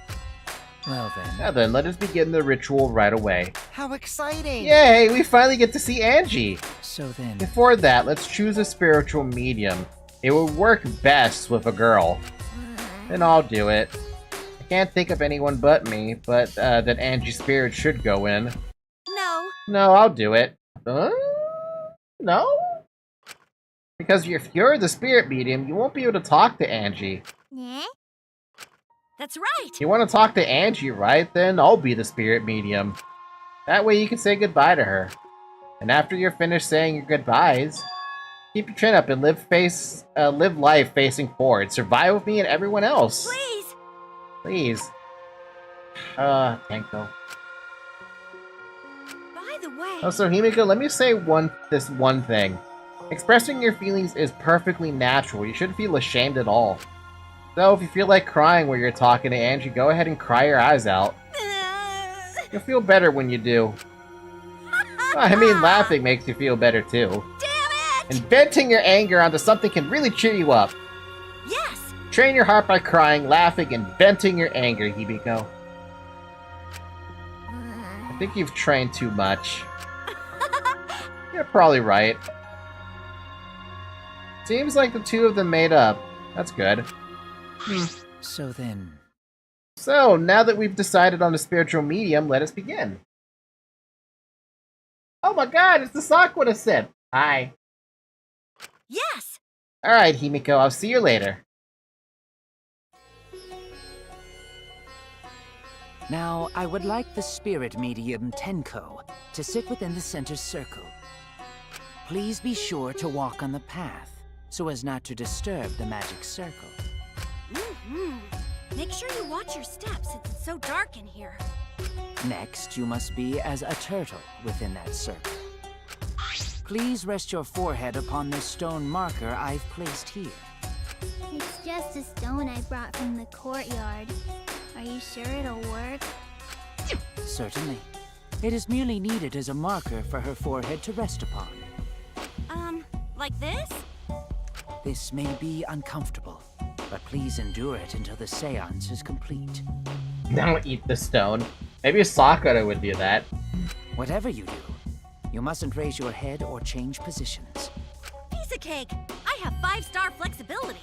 Well then. Now then, let us begin the ritual right away. How exciting! Yay, we finally get to see Angie! So then. Before that, let's choose a spiritual medium. It will work best with a girl. Then I'll do it. I can't think of anyone but me, but that Angie's spirit should go in. No. No, I'll do it. No? Because if you're the spirit medium, you won't be able to talk to Angie. Yeah? That's right. You want to talk to Angie, right? Then I'll be the spirit medium. That way you can say goodbye to her. And after you're finished saying your goodbyes, keep your chin up and live life facing forward. Survive with me and everyone else. Please. Please. Tanko. By the way. Oh, so Himiko, let me say this one thing. Expressing your feelings is perfectly natural. You shouldn't feel ashamed at all. So if you feel like crying when you're talking to Angie, go ahead and cry your eyes out. You'll feel better when you do. I mean, laughing makes you feel better too. Damn it! And venting your anger onto something can really cheer you up. Yes. Train your heart by crying, laughing, and venting your anger, Hibiko. I think you've trained too much. You're probably right. Seems like the two of them made up. That's good. So then. So, now that we've decided on a spiritual medium, let us begin. Oh my god, it's the Sakura sip! Hi. Yes. Alright, Himiko, I'll see you later. Now, I would like the spirit medium Tenko to sit within the center circle. Please be sure to walk on the path, so as not to disturb the magic circle. Make sure you watch your steps since it's so dark in here. Next, you must be as a turtle within that circle. Please rest your forehead upon this stone marker I've placed here. It's just a stone I brought from the courtyard. Are you sure it'll work? Certainly. It is merely needed as a marker for her forehead to rest upon. Like this? This may be uncomfortable, but please endure it until the seance is complete. Don't eat the stone. Maybe Sakura would do that. Whatever you do, you mustn't raise your head or change positions. Piece of cake! I have 5-star flexibility.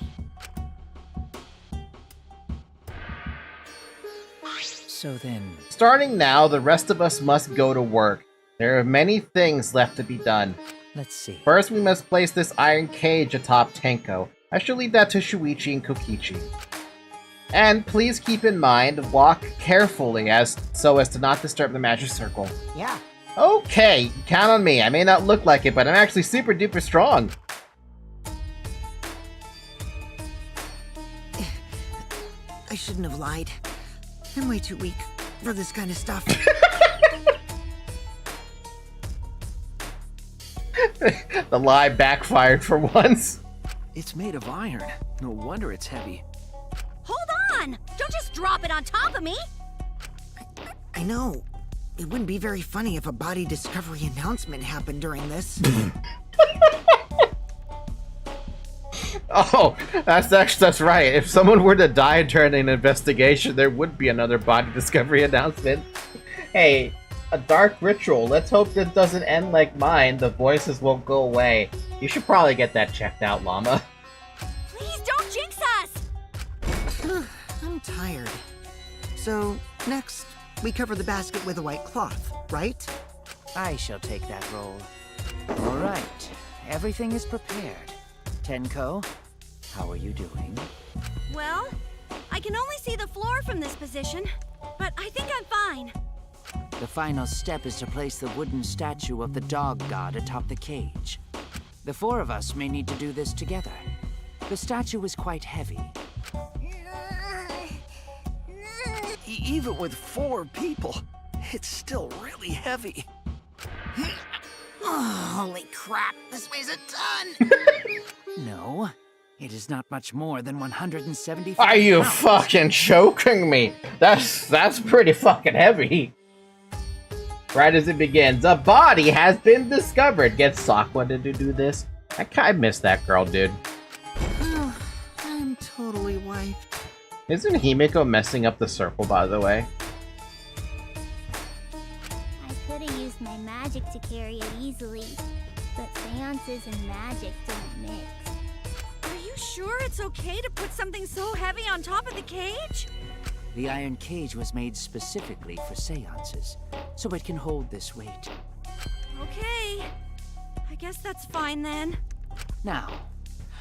So then, Starting now, the rest of us must go to work. There are many things left to be done. let's see. First, we must place this iron cage atop Tenko. I shall leave that to Shuichi and Kokichi. And please keep in mind, walk carefully so as to not disturb the magic circle. Yeah. Okay, count on me. I may not look like it, but I'm actually super duper strong. I shouldn't have lied. I'm way too weak for this kind of stuff. The lie backfired for once. It's made of iron. No wonder it's heavy. Hold on! Don't just drop it on top of me! I know. It wouldn't be very funny if a body discovery announcement happened during this. Oh, that's right. If someone were to die during an investigation, there would be another body discovery announcement. Hey, a dark ritual. Let's hope this doesn't end like mine. The voices won't go away. You should probably get that checked out, Llama. Please don't jinx us! I'm tired. So, next, we cover the basket with a white cloth, right? I shall take that role. All right, everything is prepared. Tenko, how are you doing? Well, I can only see the floor from this position, but I think I'm fine. The final step is to place the wooden statue of the dog god atop the cage. The four of us may need to do this together. The statue is quite heavy. Even with 4 people, it's still really heavy. Oh, holy crap, this weighs a ton! No, it is not much more than 175 Are you pounds. fucking choking me? That's pretty fucking heavy. Right as it begins, a body has been discovered. Get Sakura to do this. I miss that girl, dude. I'm totally wiped. Isn't Himiko messing up the circle, by the way? I could have used my magic to carry it easily, but seances and magic don't mix. Are you sure it's okay to put something so heavy on top of the cage? The iron cage was made specifically for seances, so it can hold this weight. Okay. I guess that's fine then. Now,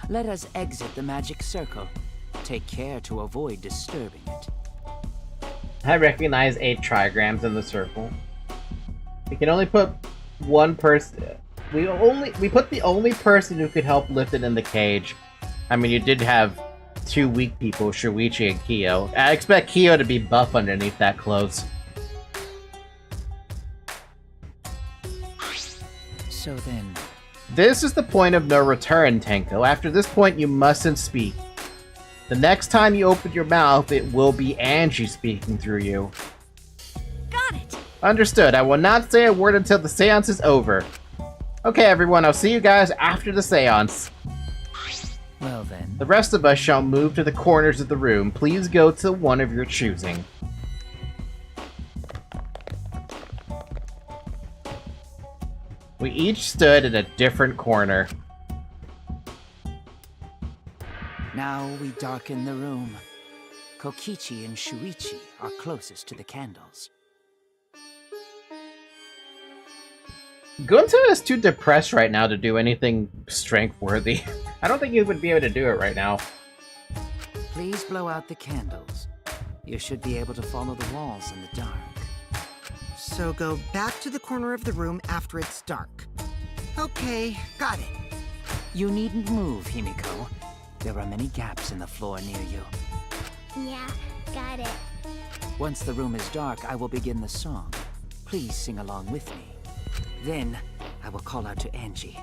let us exit the magic circle. Take care to avoid disturbing it. I recognize 8 trigrams in the circle. We can only put one person. We put the only person who could help lift it in the cage. I mean, you did have 2 weak people, Shuichi and Kyo. I expect Kyo to be buff underneath that clothes. So then, This is the point of no return, Tenko. After this point, you mustn't speak. The next time you open your mouth, it will be Angie speaking through you. Got it! Understood. I will not say a word until the seance is over. Okay, everyone, I'll see you guys after the seance. well then, The rest of us shall move to the corners of the room. Please go to one of your choosing. We each stood at a different corner. now we darken the room. Kokichi and Shuichi are closest to the candles. Gunta is too depressed right now to do anything strength-worthy. I don't think he would be able to do it right now. Please blow out the candles. You should be able to follow the walls in the dark. So go back to the corner of the room after it's dark. Okay, got it. You needn't move, Himiko. There are many gaps in the floor near you. Yeah, got it. Once the room is dark, I will begin the song. Please sing along with me. Then, I will call out to Angie.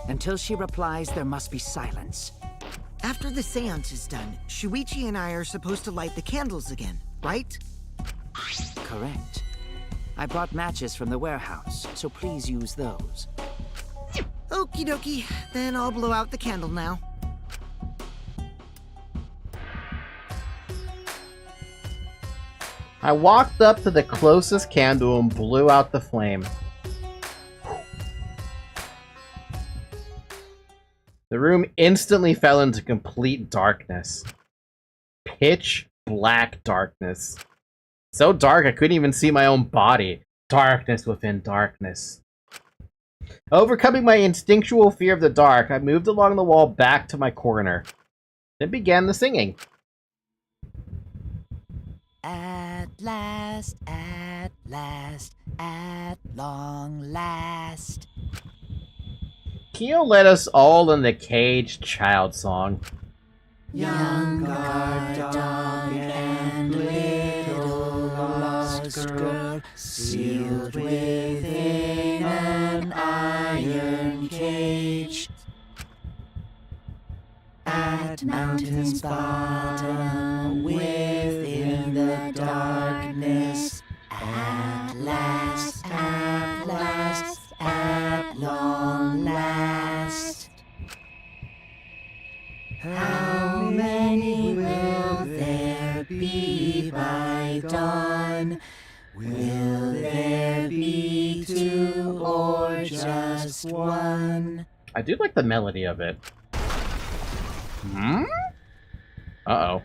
Until she replies, there must be silence. After the seance is done, Shuichi and I are supposed to light the candles again, right? Correct. I brought matches from the warehouse, so please use those. Okie dokie, then I'll blow out the candle now. I walked up to the closest candle and blew out the flame. The room instantly fell into complete darkness. Pitch black darkness. So dark I couldn't even see my own body. Darkness within darkness. Overcoming my instinctual fear of the dark, I moved along the wall back to my corner. Then began the singing. At last, at long last. Kyo led us all in the Caged Child song. Young guard dog and little lost girl, sealed within an iron cage. At mountain's bottom, within the darkness, at last, at long last. How many will there be by dawn? Will there be two or just one? I do like the melody of it. Uh-oh.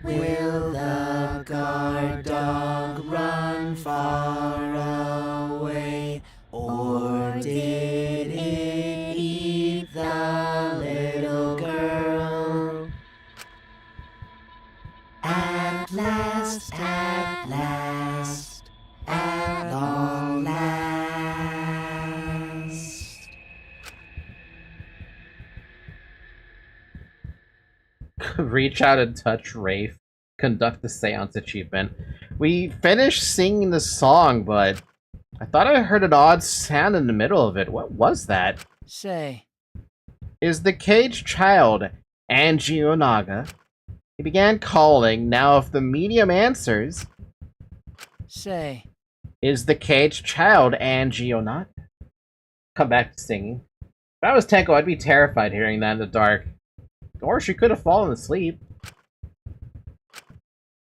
Will the guard dog run far away, or did it eat the little girl? At last, at long last. Reach out and touch Rafe. Conduct the seance achievement. We finished singing the song, but I thought I heard an odd sound in the middle of it. What was that? Say. Is the Caged Child Angie Onaga? He began calling. Now if the medium answers... Say. Is the Caged Child Angie Onaga? Come back to singing. If I was Tenko, I'd be terrified hearing that in the dark. Or she could have fallen asleep.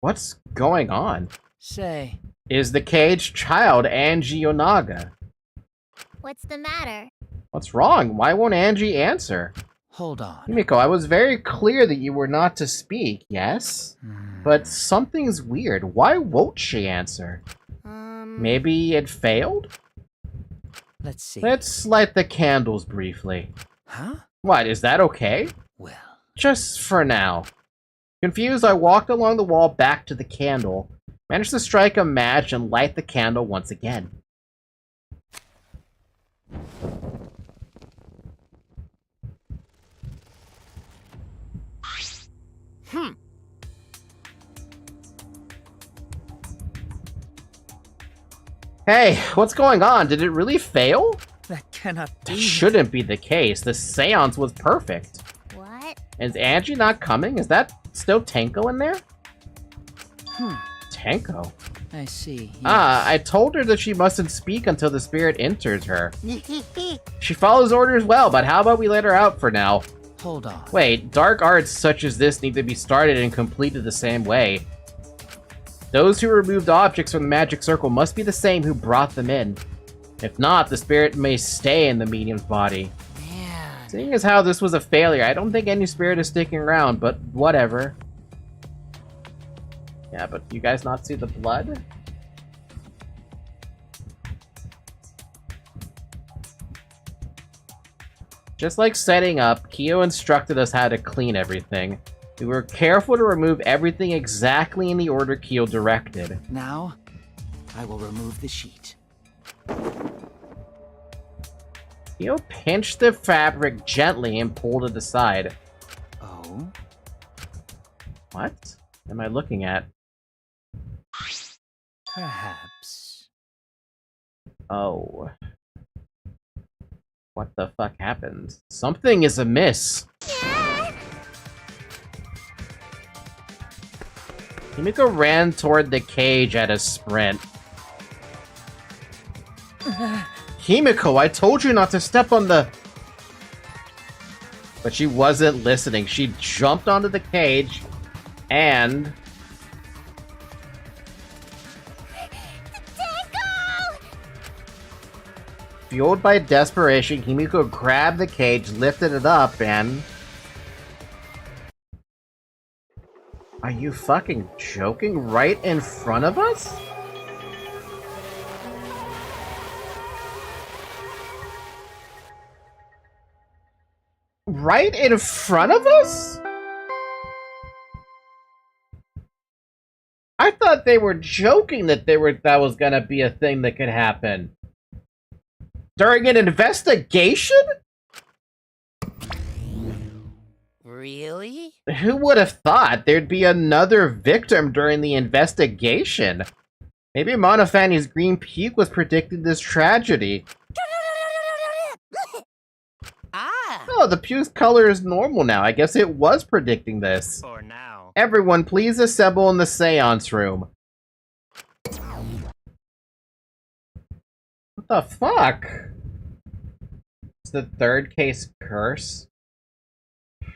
What's going on? Say. Is the Caged Child Angie Onaga? What's the matter? What's wrong? Why won't Angie answer? Hold on. Himiko, I was very clear that you were not to speak, yes? But something's weird. Why won't she answer? Maybe it failed? Let's see. Let's light the candles briefly. Huh? What, is that okay? Well. Just for now. Confused, I walked along the wall back to the candle, managed to strike a match and light the candle once again. Hey, what's going on? Did it really fail? That cannot be. That shouldn't be the case. The seance was perfect. What? Is Angie not coming? Is that still Tenko in there? Tenko? I see. Yes. I told her that she mustn't speak until the spirit enters her. She follows orders well, but how about we let her out for now? Hold on. Wait, dark arts such as this need to be started and completed the same way. Those who removed objects from the magic circle must be the same who brought them in. If not, the spirit may stay in the medium's body. Man. Seeing as how this was a failure, I don't think any spirit is sticking around, but whatever. Yeah, but you guys not see the blood? Just like setting up, Kyo instructed us how to clean everything. We were careful to remove everything exactly in the order Kyo directed. Now, I will remove the sheet. Kyo pinched the fabric gently and pulled it aside. Oh? What am I looking at? Perhaps. Oh. What the fuck happened? Something is amiss. Himiko ran toward the cage at a sprint. Himiko, I told you not to step on the... But she wasn't listening. She jumped onto the cage and... Fueled by desperation, Himiko grabbed the cage, lifted it up, and... Are you fucking joking? Right in front of us? Right in front of us? I thought they were joking that that was gonna be a thing that could happen. During an investigation? Really? Who would have thought there'd be another victim during the investigation? Maybe Monofani's green puke was predicting this tragedy. Oh, the puke's color is normal now. I guess it was predicting this. For now. Everyone, please assemble in the seance room. What the fuck? It's the third case curse.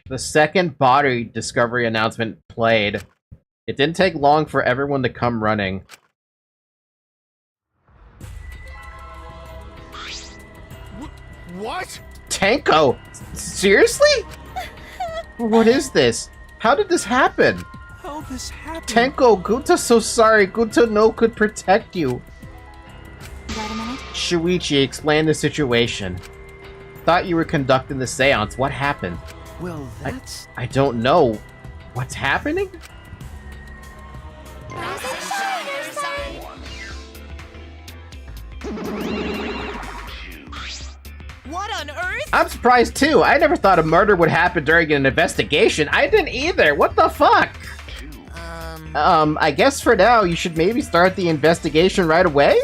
The second body discovery announcement played. It didn't take long for everyone to come running. What? Tenko! Seriously? What is this? How did this happen? How this happened? Tenko, Guta's so sorry. Guta no could protect you. Got a minute? Shuichi, explain the situation. Thought you were conducting the seance. What happened? Well, that's... I don't know. What's happening? What on earth? I'm surprised too. I never thought a murder would happen during an investigation. I didn't either. What the fuck? I guess for now you should maybe start the investigation right away?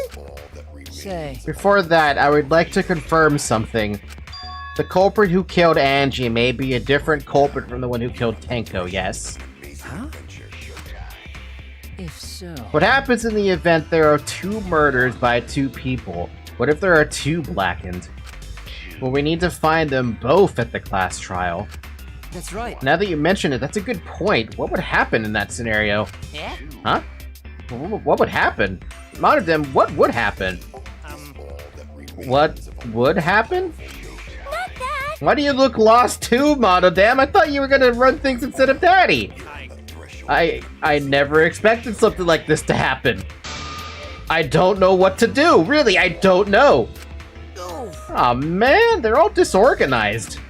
Say. Before that, I would like to confirm something. The culprit who killed Angie may be a different culprit from the one who killed Tenko, yes? Huh? If so... What happens in the event there are two murders by two people? What if there are two blackened? Well, we need to find them both at the class trial. That's right. Now that you mention it, that's a good point. What would happen in that scenario? Yeah? Huh? What would happen? Monodem, what would happen? What would happen? Not that! Why do you look lost too, Monodem? I thought you were gonna run things instead of Daddy. I never expected something like this to happen. I don't know what to do. Really, I don't know. Aw, man, they're all disorganized.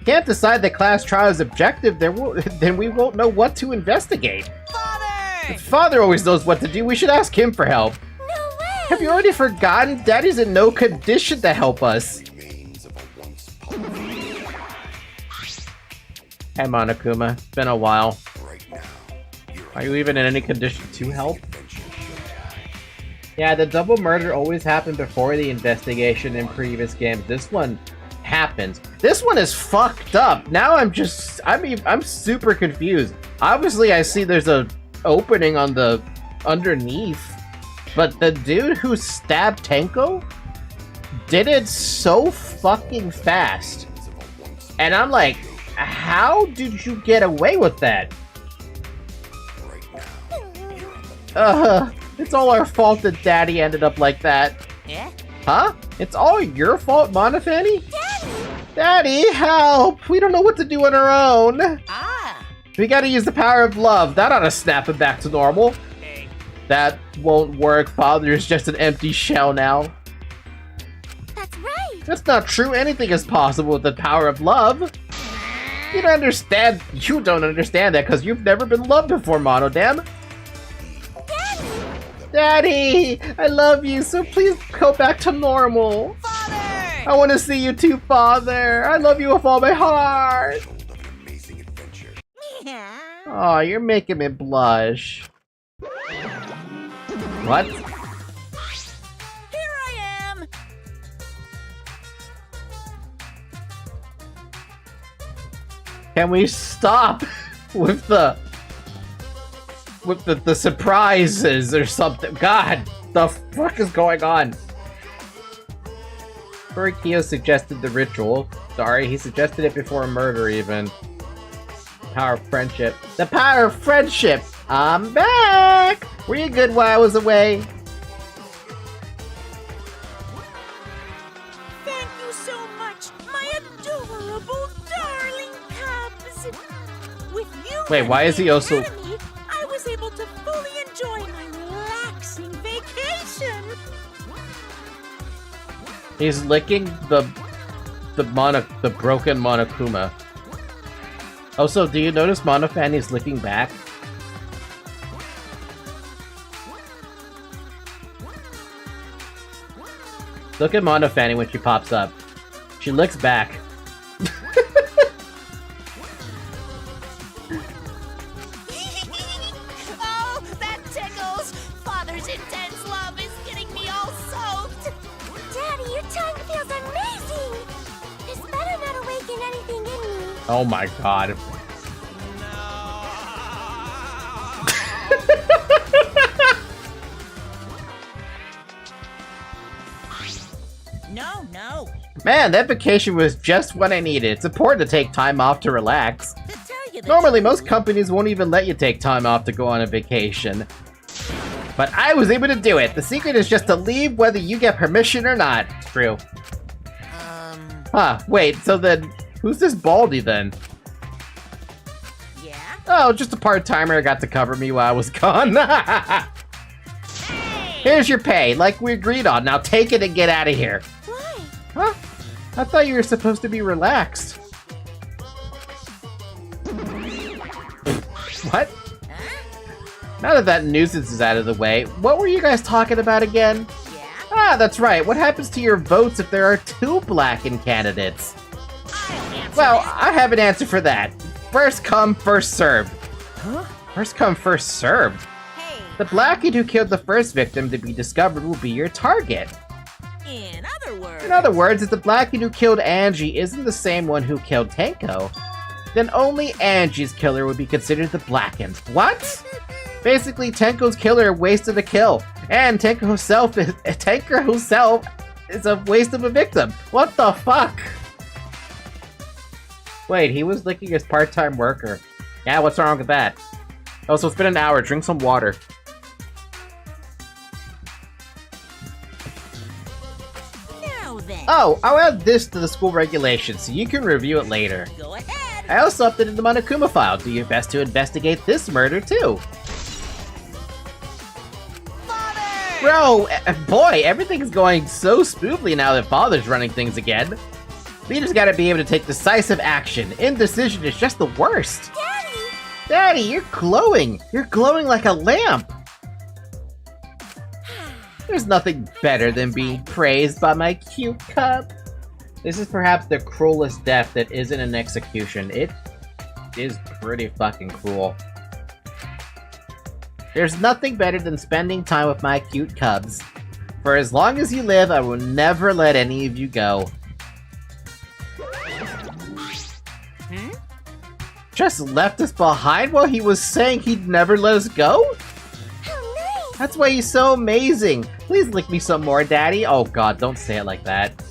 Can't decide the class trial is objective, then we won't know what to investigate. Father! Father always knows what to do. We should ask him for help. No way! Have you already forgotten? Daddy's in no condition to help us. Hey, Monokuma. It's been a while. Are you even in any condition to help? Yeah, the double murder always happened before the investigation in previous games. This one happened. This one is fucked up. Now I'm super confused. Obviously, I see there's a opening on the underneath, but the dude who stabbed Tenko did it so fucking fast. And I'm like, how did you get away with that? It's all our fault that Daddy ended up like that. Yeah? Huh? It's all your fault, Monofani? Daddy, help! We don't know what to do on our own. Ah! We gotta use the power of love. That ought to snap it back to normal. Hey. That won't work. Father is just an empty shell now. That's right! That's not true. Anything is possible with the power of love. You don't understand. You don't understand that because you've never been loved before, Monodam. Daddy, I love you, so please go back to normal. Father! I want to see you too, Father. I love you with all my heart. Oh, you're making me blush. What? Here I am! Can we stop with the surprises or something? God, the fuck is going on? Furikyo suggested the ritual. Sorry, he suggested it before murder even. Power of friendship. The power of friendship! I'm back! Were you good while I was away? Thank you so much, my adorable darling cubs. With you Wait, why is he also... Academy, I was able to fully enjoy my relaxing vacation. He's licking the broken Monokuma. Also, do you notice Monofanny's licking back? Look at Monofanny when she pops up. She licks back. Oh, that tickles! Father's intense love is getting me all soaked. Daddy, your tongue feels amazing! This better not awaken anything in me. Oh my god. No. Man, that vacation was just what I needed. It's important to take time off to relax. To tell you the Normally, truth, most companies won't even let you take time off to go on a vacation. But I was able to do it. The secret is just to leave whether you get permission or not. True. Huh, wait, so then, who's this Baldy then? Yeah? Oh, just a part-timer got to cover me while I was gone. Here's your pay, like we agreed on. Now take it and get out of here. Why? Huh? I thought you were supposed to be relaxed. What? Now that nuisance is out of the way, what were you guys talking about again? Yeah? Ah, that's right. What happens to your votes if there are 2 Blackened candidates? I'll answer Well, that. I have an answer for that. First come, first served. Huh? First come, first served. Hey, The Blackened who killed the first victim to be discovered will be your target. in other words... In other words, if the Blackened who killed Angie isn't the same one who killed Tenko, then only Angie's killer would be considered the Blackened. What? Basically, Tenko's killer wasted a kill, and Tenko himself is a waste of a victim. What the fuck? Wait, he was licking his part-time worker. Yeah, what's wrong with that? Oh, so it's been an hour. Drink some water. Now then, Oh, I'll add this to the school regulations so you can review it later. go ahead. I also updated the Monokuma file. Do your best to investigate this murder too. Father! Bro, boy, everything's going so smoothly now that Father's running things again. Leaders gotta be able to take decisive action. Indecision is just the worst. Daddy! Daddy, you're glowing. You're glowing like a lamp. There's nothing better than being praised by my cute cub. This is perhaps the cruelest death that isn't an execution. It is pretty fucking cruel. There's nothing better than spending time with my cute cubs. For as long as you live, I will never let any of you go. Just left us behind while he was saying he'd never let us go? How nice! That's why he's so amazing. Please lick me some more, Daddy. Oh god, don't say it like that.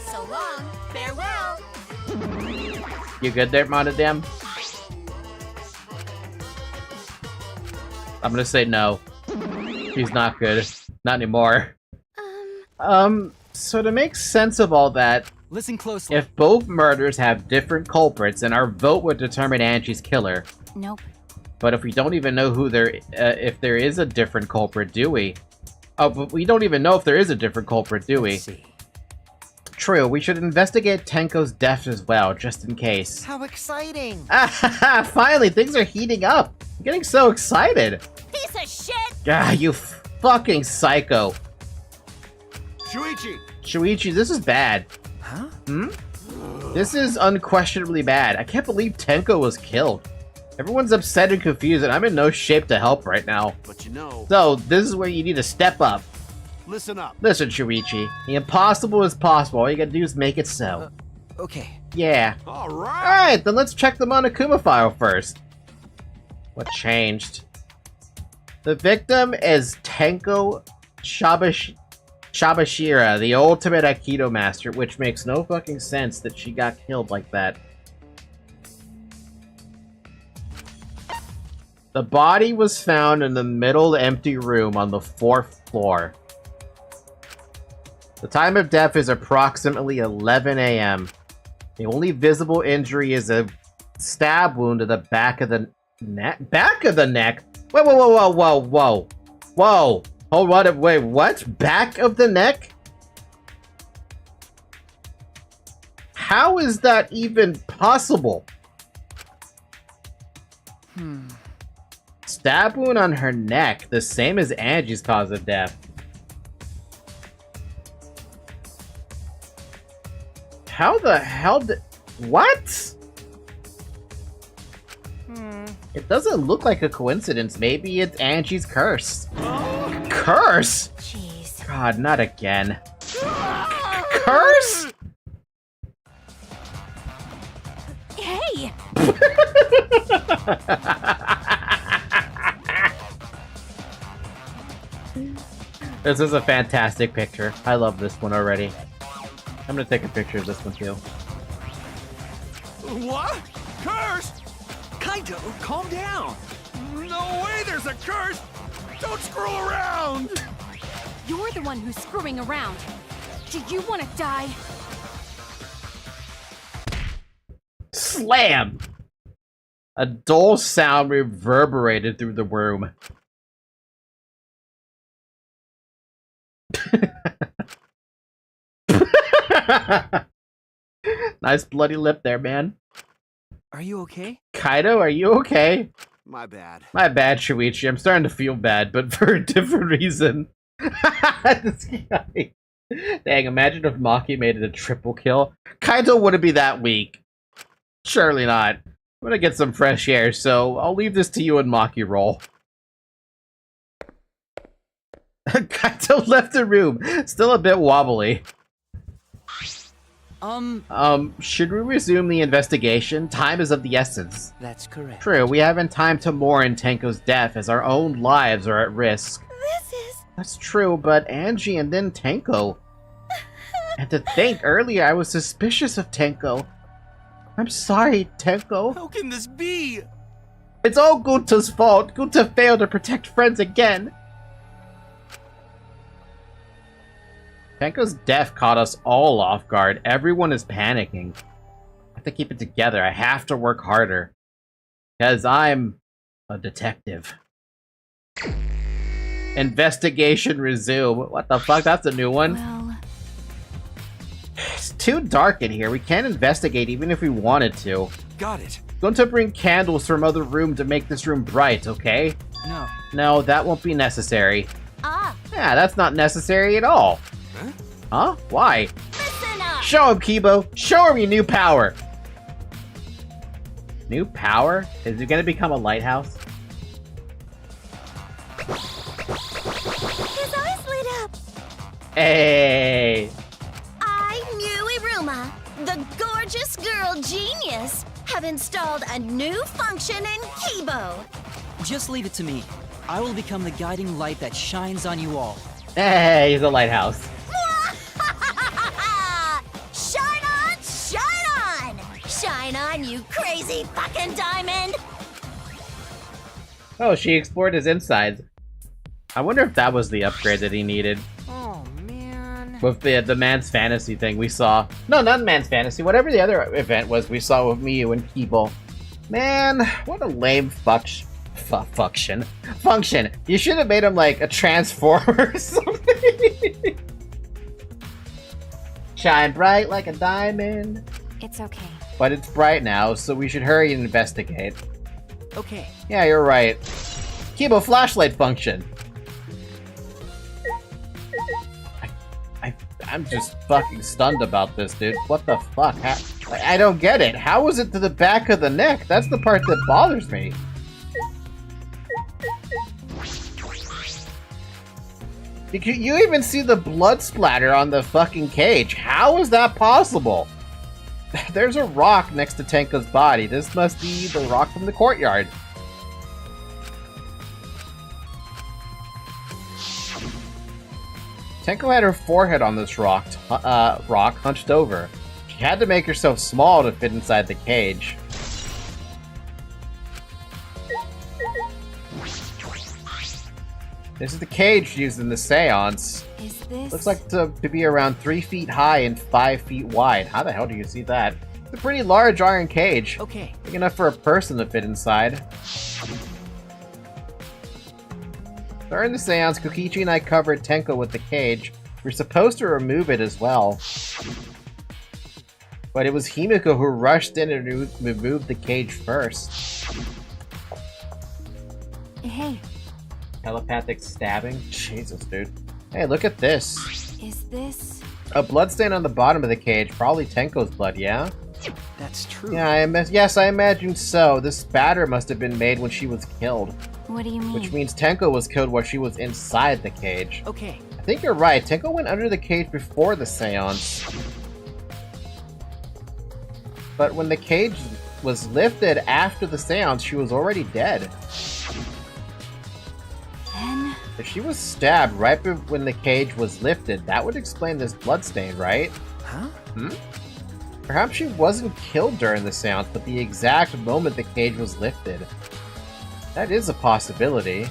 So long. Farewell. You good there, Monodam? I'm gonna say no. He's not good. Not anymore. So to make sense of all that, Listen closely. if both murders have different culprits, then our vote would determine Angie's killer. Nope. But if we don't even know who if there is a different culprit, do we? Oh, but we don't even know if there is a different culprit, do we? Let's see. True, we should investigate Tenko's death as well, just in case. How exciting! Ah, finally, things are heating up. I'm getting so excited. Piece of shit. Ah, you fucking psycho. Shuichi! Shuichi, this is bad. Huh? This is unquestionably bad. I can't believe Tenko was killed. Everyone's upset and confused, and I'm in no shape to help right now. But you know, So, this is where you need to step up. listen up. Listen, Shuichi. The impossible is possible. All you gotta do is make it so. Okay. Yeah. Alright! Alright, then let's check the Monokuma file first. What changed? The victim is Tenko Shabashira, the ultimate Aikido master, which makes no fucking sense that she got killed like that. The body was found in the middle empty room on the 4th floor. The time of death is approximately 11 a.m. The only visible injury is a stab wound to the back of the neck. Back of the neck? Whoa, whoa, whoa, whoa, whoa, whoa. Whoa. Hold on, wait, what? Back of the neck? How is that even possible? Stab wound on her neck, the same as Angie's cause of death. How the hell did... What? It doesn't look like a coincidence. Maybe it's Angie's curse. Curse? Jeez. God, not again. Curse? Hey! This is a fantastic picture. I love this one already. I'm gonna take a picture of this one too. What? Curse? Kaito, calm down. No way there's a curse! Don't screw around! You're the one who's screwing around. Do you want to die? Slam! A dull sound reverberated through the room. Nice bloody lip there, man. Are you okay? Kaido, are you okay? My bad. My bad, Shuichi. I'm starting to feel bad, but for a different reason. This guy. Dang, imagine if Maki made it a triple kill. Kaido wouldn't be that weak. Surely not. I'm gonna get some fresh air, so I'll leave this to you and Maki roll. Kaito left the room, still a bit wobbly. Should we resume the investigation? Time is of the essence. That's correct. True, we haven't time to mourn Tenko's death as our own lives are at risk. This is... That's true, but Angie and then Tenko. And to think, earlier I was suspicious of Tenko. I'm sorry, Tenko. How can this be? It's all Guta's fault. Guta failed to protect friends again. Tenko's death caught us all off guard. Everyone is panicking. I have to keep it together. I have to work harder. Because I'm a detective. Investigation resume. What the fuck? That's a new one. Well... It's too dark in here. We can't investigate even if we wanted to. Got it. Going to bring candles from other room to make this room bright, okay? No. No, that won't be necessary. Ah, Yeah, that's not necessary at all. Huh? Huh? Why? listen up! Show him, Kibo! Show him your new power! New power? Is it gonna become a lighthouse? His eyes lit up! Hey! I, Iruma, the gorgeous girl genius, have installed a new function in Kibo. Just leave it to me. I will become the guiding light that shines on you all. Hey, he's a lighthouse. Shine on, shine on! Shine on, you crazy fucking diamond! Oh, she explored his insides. I wonder if that was the upgrade that he needed. Oh, man. With the Man's Fantasy thing we saw. No, not Man's Fantasy. Whatever the other event was we saw with Miyu and Kibo. Man, what a lame function. You should have made him like a transformer or something. Shine bright like a diamond. It's okay. But it's bright now, so we should hurry and investigate. Okay. Yeah, you're right. Kibo flashlight function. I'm just fucking stunned about this, dude. What the fuck? I don't get it. How was it to the back of the neck? That's the part that bothers me. You even see the blood splatter on the fucking cage. How is that possible? There's a rock next to Tenko's body. This must be the rock from the courtyard. Tenko had her forehead on this rock hunched over. She had to make herself small to fit inside the cage. This is the cage used in the seance. Is this... Looks like to be around 3 feet high and 5 feet wide. How the hell do you see that? It's a pretty large iron cage. Okay. Big enough for a person to fit inside. During the seance, Kokichi and I covered Tenko with the cage. We're supposed to remove it as well. But it was Himiko who rushed in and removed the cage first. Hey. Telepathic stabbing? Jesus, dude. Hey, look at this. Is this... A bloodstain on the bottom of the cage. Probably Tenko's blood, yeah? That's true. Yeah, yes, I imagine so. This spatter must have been made when she was killed. What do you mean? Which means Tenko was killed while she was inside the cage. Okay. I think you're right. Tenko went under the cage before the seance. But when the cage was lifted after the seance, she was already dead. Then... If she was stabbed right when the cage was lifted, that would explain this bloodstain, right? Huh? Hmm? Perhaps she wasn't killed during the seance, but the exact moment the cage was lifted. That is a possibility.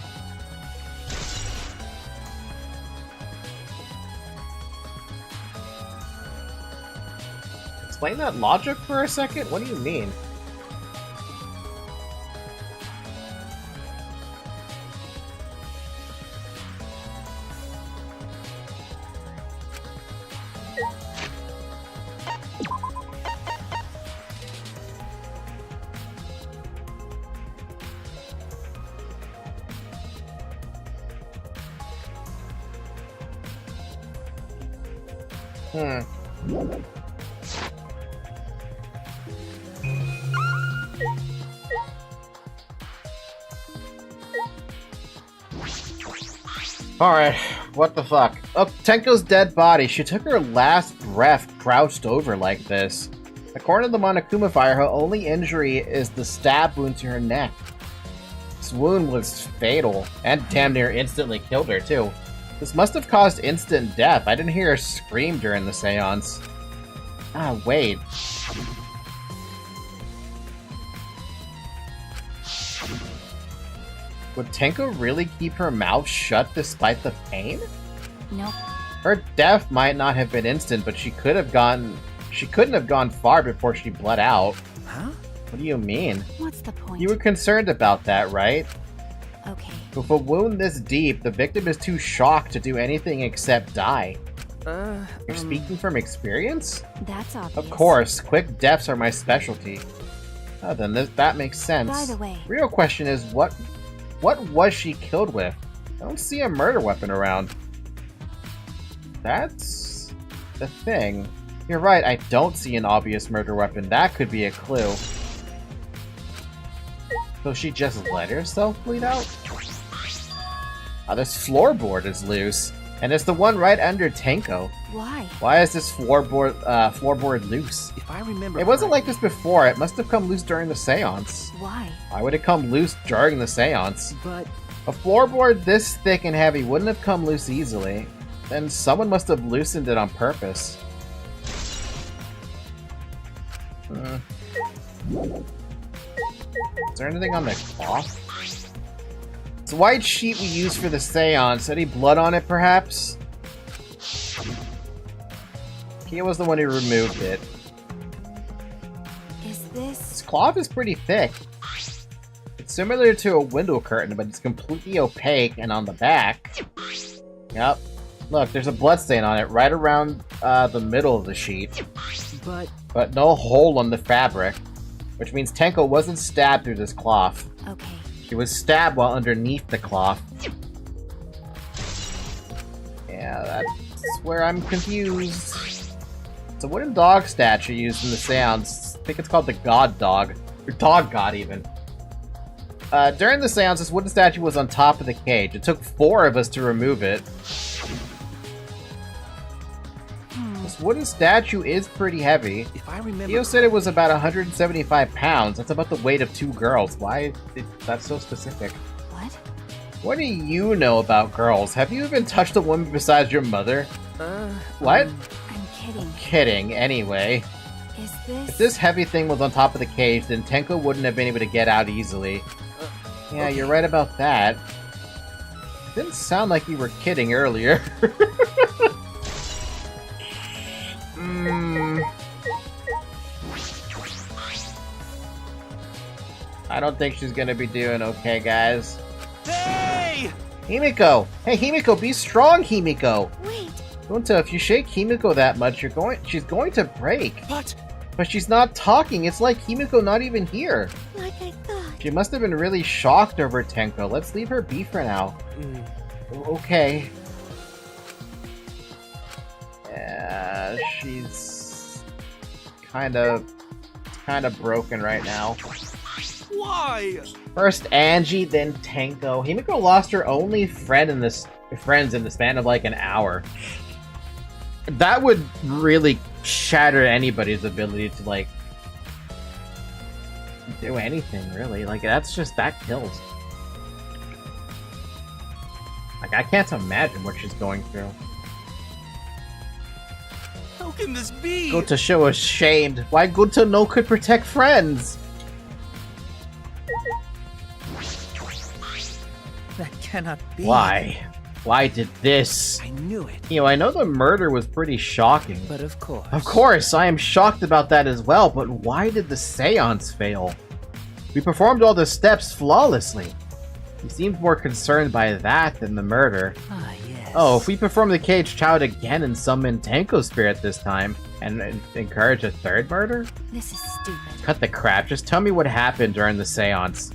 Explain that logic for a second? What do you mean? Alright, what the fuck? Oh, Tenko's dead body. She took her last breath crouched over like this. According to the Monokuma fire, her only injury is the stab wound to her neck. This wound was fatal, and damn near instantly killed her, too. This must have caused instant death. I didn't hear her scream during the seance. Ah, wait. Would Tenko really keep her mouth shut despite the pain? No. Her death might not have been instant, but she couldn't have gone far before she bled out. Huh? What do you mean? What's the point? You were concerned about that, right? Okay. With a wound this deep, the victim is too shocked to do anything except die. You're speaking from experience? That's obvious. Of course, quick deaths are my specialty. Oh, then that makes sense. By the way... Real question is, what was she killed with? I don't see a murder weapon around. That's the thing. You're right, I don't see an obvious murder weapon. That could be a clue. So she just let herself bleed out? Oh, this floorboard is loose. And it's the one right under Tenko. Why? Why is this floorboard loose? If I remember, It wasn't like this before. It must have come loose during the seance. Why? Why would it come loose during the seance? But A floorboard this thick and heavy wouldn't have come loose easily. Then someone must have loosened it on purpose. Is there anything on the cloth? It's a white sheet we used for the seance. Any blood on it, perhaps? Kia was the one who removed it. Is this... This cloth is pretty thick. It's similar to a window curtain, but it's completely opaque, and on the back... Yep. Look, there's a bloodstain on it right around the middle of the sheet. But no hole on the fabric. Which means Tenko wasn't stabbed through this cloth. Okay. She was stabbed while underneath the cloth. Yeah, that's where I'm confused. It's a wooden dog statue used in the seance. I think it's called the God Dog. Or Dog God, even. During the seance, this wooden statue was on top of the cage. It took 4 of us to remove it. This wooden statue is pretty heavy. If I remember, Theo said it was about 175 pounds. That's about the weight of 2 girls. Why is that so specific? What? What do you know about girls? Have you even touched a woman besides your mother? What? I'm kidding. Kidding, anyway. Is this... If this heavy thing was on top of the cage, then Tenko wouldn't have been able to get out easily. Yeah, okay. You're right about that. Didn't sound like you were kidding earlier. I don't think she's gonna be doing okay, guys. Hey! Himiko! Hey, Himiko, be strong, Himiko! Wait, Gunta, if you shake Himiko that much, she's going to break. What? But she's not talking. It's like Himiko not even here. like I thought. She must have been really shocked over Tenko. Let's leave her be for now. Okay. Yeah, she's kind of broken right now. Why? First Angie, then Tenko. Himiko lost her only friends in the span of like an hour. That would really shatter anybody's ability to like do anything, really. Like that kills. Like I can't imagine what she's going through. How can this be? Gunta show ashamed. Why Gunta no could protect friends? That cannot be. Why? Why did this? I knew it. You know, I know the murder was pretty shocking. But of course. Of course, I am shocked about that as well, but why did the seance fail? We performed all the steps flawlessly. He seemed more concerned by that than the murder. Ah, yes. Oh, if we perform the cage child again and summon Tenko's spirit this time, and encourage a third murder? This is stupid. Cut the crap, just tell me what happened during the seance.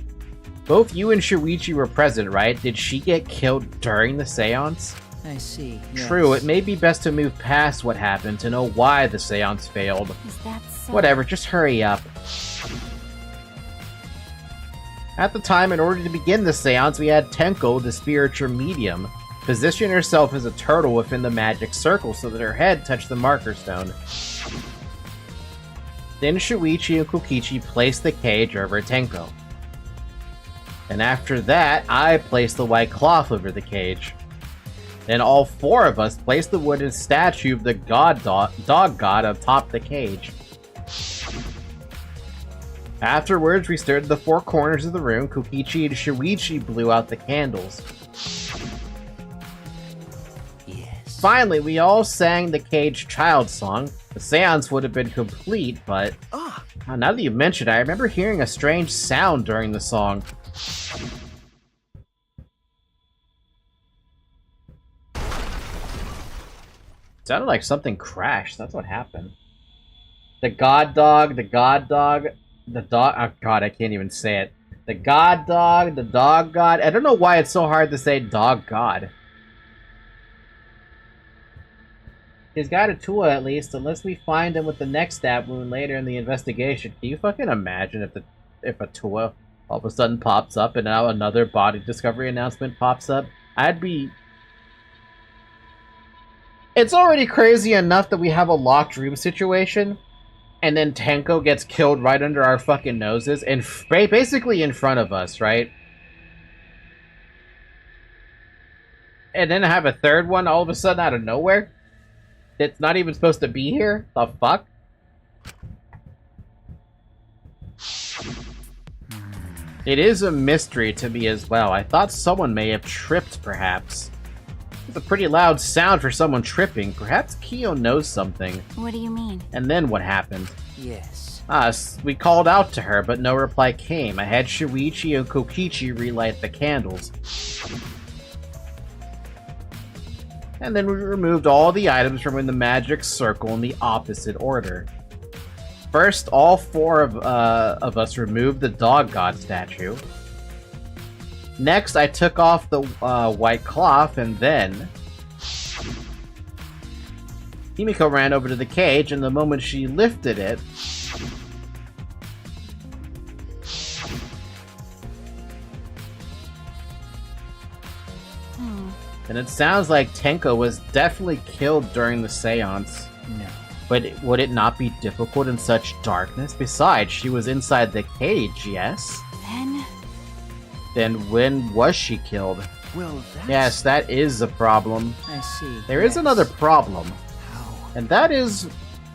Both you and Shuichi were present, right? Did she get killed during the seance? I see. Yes. True, it may be best to move past what happened to know why the seance failed. Is that so? Whatever, just hurry up. At the time, in order to begin the seance, we had Tenko, the spiritual medium, position herself as a turtle within the magic circle so that her head touched the marker stone. Then Shuichi and Kokichi placed the cage over Tenko. And after that, I placed the white cloth over the cage. Then all 4 of us placed the wooden statue of the dog god atop the cage. Afterwards, we stood at the 4 corners of the room. Kokichi and Shuichi blew out the candles. Yes. Finally, we all sang the cage child song. The seance would have been complete, but... now that you mention it, I remember hearing a strange sound during the song. Sounded like something crashed. That's what happened. The god dog, oh god, I can't even say it. The god dog, the dog god. I don't know why it's so hard to say dog god. He's got a tool at least, unless we find him with the next stab wound later in the investigation. Can you fucking imagine if a Tua all of a sudden pops up and now another body discovery announcement pops up? It's already crazy enough that we have a locked room situation, and then Tenko gets killed right under our fucking noses, and basically in front of us, right? And then have a third one all of a sudden out of nowhere? It's not even supposed to be here? The fuck? It is a mystery to me as well. I thought someone may have tripped, perhaps. It's a pretty loud sound for someone tripping. Perhaps Kyo knows something. What do you mean? And then what happened? Yes. We called out to her, but no reply came. I had Shuichi and Kokichi relight the candles. And then we removed all the items from in the magic circle in the opposite order. First, all 4 of us removed the dog god statue. Next, I took off the white cloth, and then... Himiko ran over to the cage, and the moment she lifted it... And it sounds like Tenko was definitely killed during the seance. No. But would it not be difficult in such darkness? Besides, she was inside the cage, yes? Then when was she killed? Well, that's... Yes, that is a problem. I see. There is another problem. How? And that is,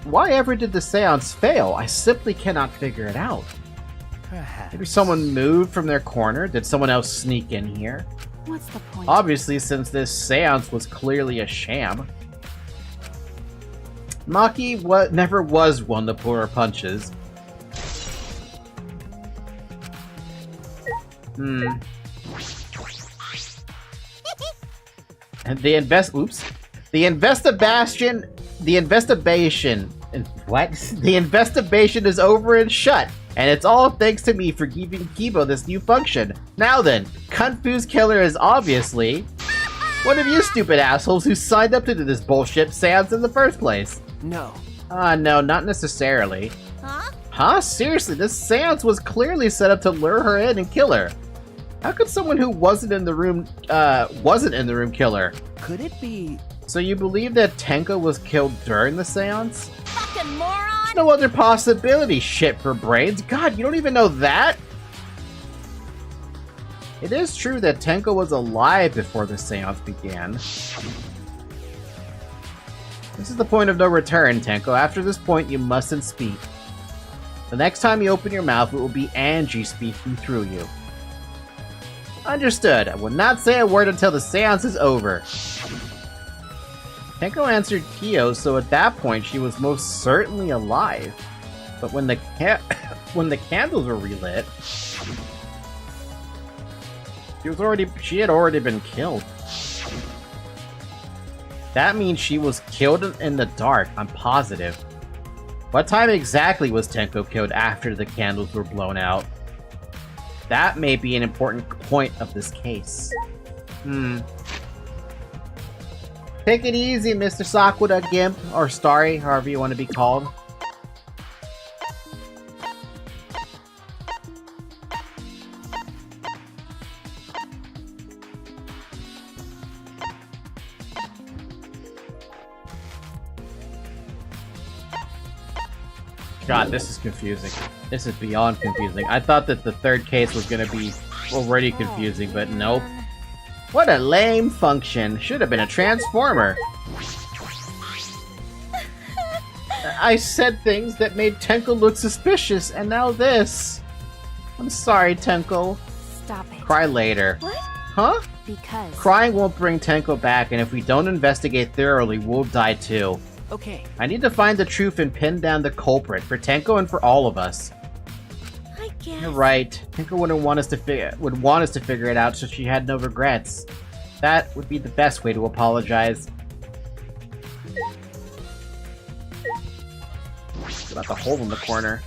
why ever did the seance fail? I simply cannot figure it out. Perhaps. Maybe someone moved from their corner? Did someone else sneak in here? What's the point? Obviously, since this seance was clearly a sham. Maki never was one to pull her punches. And the investigation is over and shut, and it's all thanks to me for giving Kibo this new function. Now then, Confused Killer is obviously one of you stupid assholes who signed up to do this bullshit seance in the first place. No. No, not necessarily. Huh? Huh? Seriously, this seance was clearly set up to lure her in and kill her. How could someone who wasn't in the room kill her? Could it be... So you believe that Tenko was killed during the seance? Fucking moron! No other possibility, shit for brains. God, you don't even know that? It is true that Tenko was alive before the seance began. This is the point of no return, Tenko. After this point, you mustn't speak. The next time you open your mouth, it will be Angie speaking through you. Understood. I will not say a word until the seance is over. Tenko answered Kyo, so at that point she was most certainly alive. But when the candles were relit, she had already been killed. That means she was killed in the dark, I'm positive. What time exactly was Tenko killed after the candles were blown out? That may be an important point of this case. Take it easy, Mr. Sakura Gimp, or Starry, however you want to be called. God, this is confusing. This is beyond confusing. I thought that the third case was gonna be already confusing, but nope. What a lame function. Should have been a transformer. I said things that made Tenko look suspicious, and now this. I'm sorry, Tenko. Stop it. Cry later. What? Huh? Because... Crying won't bring Tenko back, and if we don't investigate thoroughly, we'll die too. Okay. I need to find the truth and pin down the culprit, for Tenko and for all of us. I guess. You're right. Tenko would want us to figure it out so she had no regrets. That would be the best way to apologize. What about the hole in the corner?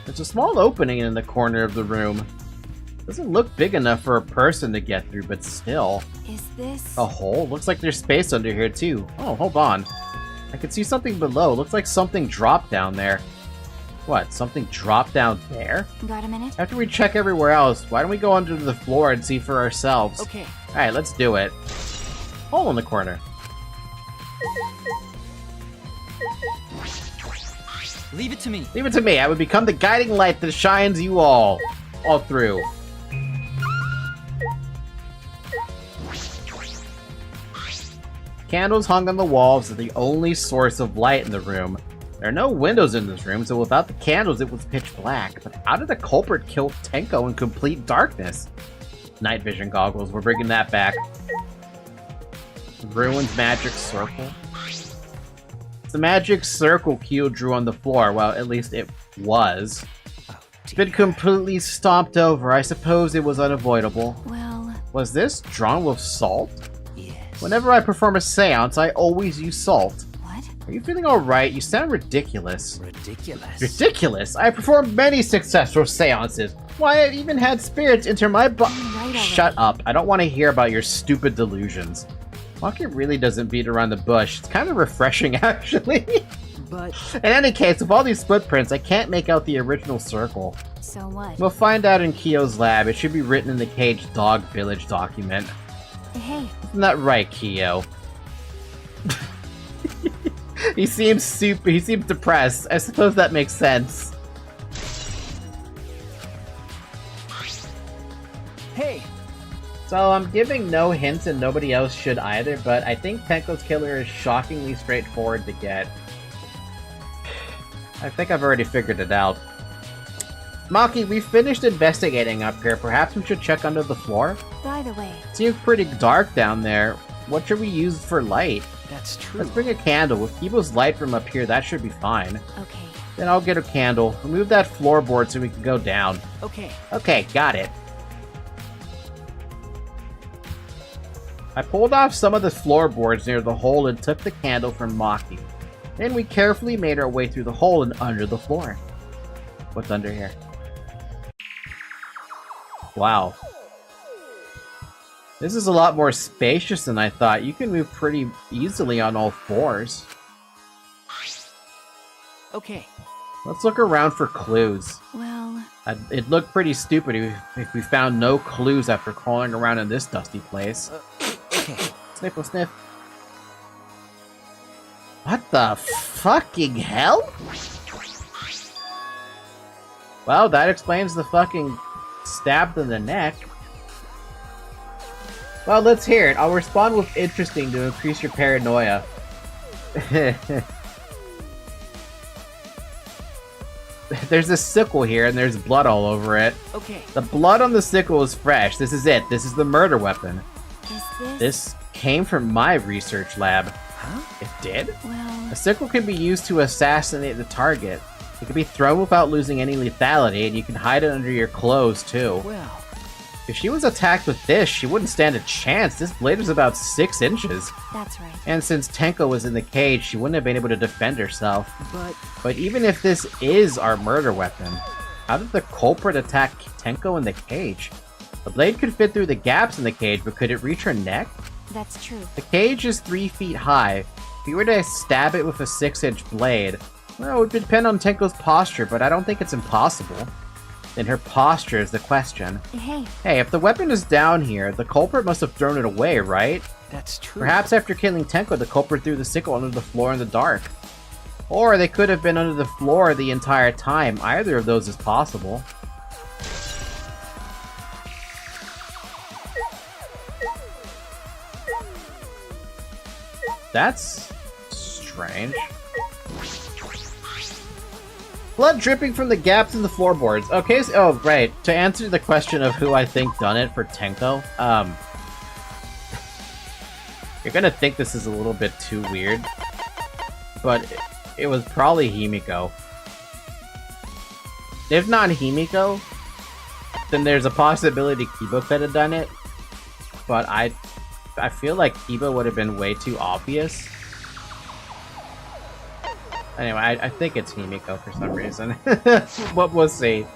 There's a small opening in the corner of the room. Doesn't look big enough for a person to get through, but still. Is this... A hole? Looks like there's space under here too. Oh, hold on. I can see something below. Looks like something dropped down there. What? Something dropped down there? Got a minute? After we check everywhere else, why don't we go under the floor and see for ourselves? Okay. Alright, let's do it. Hole in the corner. Leave it to me. Leave it to me. I would become the guiding light that shines you all through. Candles hung on the walls are the only source of light in the room. There are no windows in this room, so without the candles it was pitch black. But how did the culprit kill Tenko in complete darkness? Night vision goggles, we're bringing that back. Ruined magic circle. It's the magic circle Kyo drew on the floor. Well, at least it was. It's been completely stomped over. I suppose it was unavoidable. Well... Was this drawn with salt? Yes. Whenever I perform a seance, I always use salt. What? Are you feeling alright? You sound ridiculous. Ridiculous. Ridiculous? I performed many successful seances. Why, I've even had spirits enter my body. Right Shut up. I don't want to hear about your stupid delusions. Maki really doesn't beat around the bush. It's kind of refreshing, actually. But... In any case, with all these footprints, I can't make out the original circle. So what? We'll find out in Kyo's lab. It should be written in the Caged Dog Village document. Hey, Isn't that right, Kyo? He seems depressed. I suppose that makes sense. Hey, So I'm giving no hints and nobody else should either, but I think Tenko's killer is shockingly straightforward to get. I think I've already figured it out. Maki, we finished investigating up here. Perhaps we should check under the floor? by the way, Seems pretty dark down there. What should we use for light? that's true. Let's bring a candle. With Kibo's light from up here, that should be fine. okay. Then I'll get a candle. Remove that floorboard so we can go down. Okay. Okay, got it. I pulled off some of the floorboards near the hole and took the candle from Maki. Then we carefully made our way through the hole and under the floor. What's under here? Wow. This is a lot more spacious than I thought. You can move pretty easily on all fours. Okay. Let's look around for clues. Well, It'd look pretty stupid if we found no clues after crawling around in this dusty place. Okay. Sniffle sniff. What the fucking hell? Well, that explains the fucking stabbed in the neck. Well, let's hear it. I'll respond with interesting to increase your paranoia. There's a sickle here and there's blood all over it. Okay. The blood on the sickle is fresh. This is it. This is the murder weapon. is this? This came from my research lab. Huh? It did? Well, A sickle can be used to assassinate the target. It can be thrown without losing any lethality, and you can hide it under your clothes too. Well, If she was attacked with this, she wouldn't stand a chance. This blade was about 6 inches. that's right. And since Tenko was in the cage, she wouldn't have been able to defend herself. but But even if this is our murder weapon, how did the culprit attack Tenko in the cage? The blade could fit through the gaps in the cage, but could it reach her neck? That's true. The cage is 3 feet high. If you were to stab it with a 6-inch blade, well, it would depend on Tenko's posture, but I don't think it's impossible. Then her posture is the question. Hey, Hey, if the weapon is down here, the culprit must have thrown it away, right? that's true. Perhaps after killing Tenko, the culprit threw the sickle under the floor in the dark. Or they could have been under the floor the entire time. Either of those is possible. That's strange. Blood dripping from the gaps in the floorboards. Okay, so, oh, right. To answer the question of who I think done it for Tenko, you're gonna think this is a little bit too weird, but it was probably Himiko. If not Himiko, then there's a possibility Kiba could have done it, but I feel like Kiba would have been way too obvious. Anyway, I think it's Himiko for some reason. But we'll see.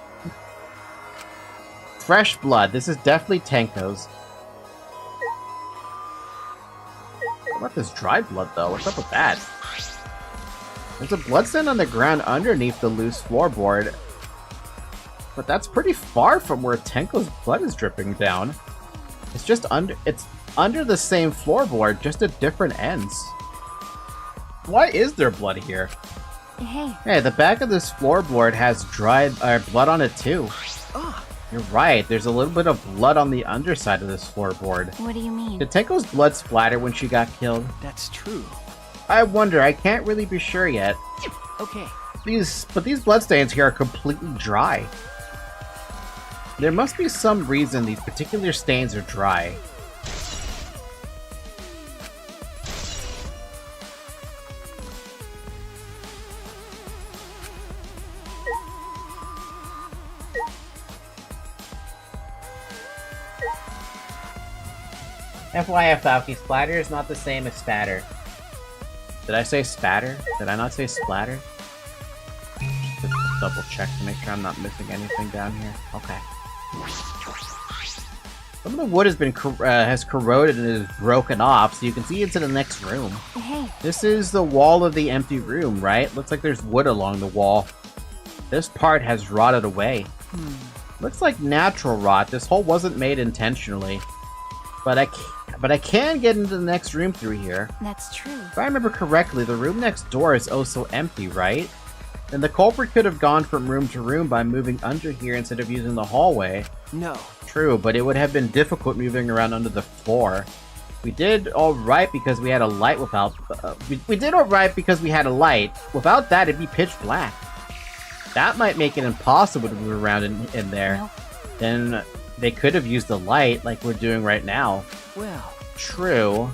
Fresh blood. This is definitely Tenko's. What about this dried blood, though? What's up with that? There's a bloodstain on the ground underneath the loose floorboard. But that's pretty far from where Tenko's blood is dripping down. It's just under the same floorboard, just at different ends. Why is there blood here? hey, Hey, the back of this floorboard has dried blood on it too. Ah, You're right, there's a little bit of blood on the underside of this floorboard. what do you mean? Did Tenko's blood splatter when she got killed? that's true. I wonder, I can't really be sure yet. Okay. These bloodstains here are completely dry. There must be some reason these particular stains are dry. FYI, Falky, splatter is not the same as spatter. Did I say spatter? Did I not say splatter? Just to double check to make sure I'm not missing anything down here. Okay. Some of the wood has been has corroded and is broken off, so you can see into the next room. Hey, This is the wall of the empty room, right? Looks like there's wood along the wall. This part has rotted away. Looks like natural rot. This hole wasn't made intentionally. But I can get into the next room through here. That's true. If I remember correctly, the room next door is also empty, right? Then the culprit could have gone from room to room by moving under here instead of using the hallway. No. True, but it would have been difficult moving around under the floor. We did alright because we had a light without... we did alright because we had a light. Without that, it'd be pitch black. That might make it impossible to move around in there. No. Then they could have used the light like we're doing right now. Well... True.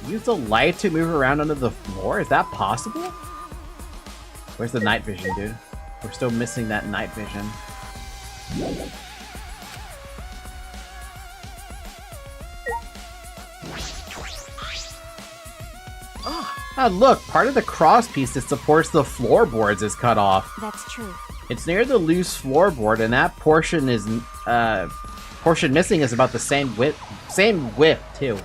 Use the light to move around under the floor? Is that possible? Where's the night vision, dude? We're still missing that night vision. Ah, look! Part of the cross piece that supports the floorboards is cut off. That's true. It's near the loose floorboard, and that portion is portion missing is about the same width too.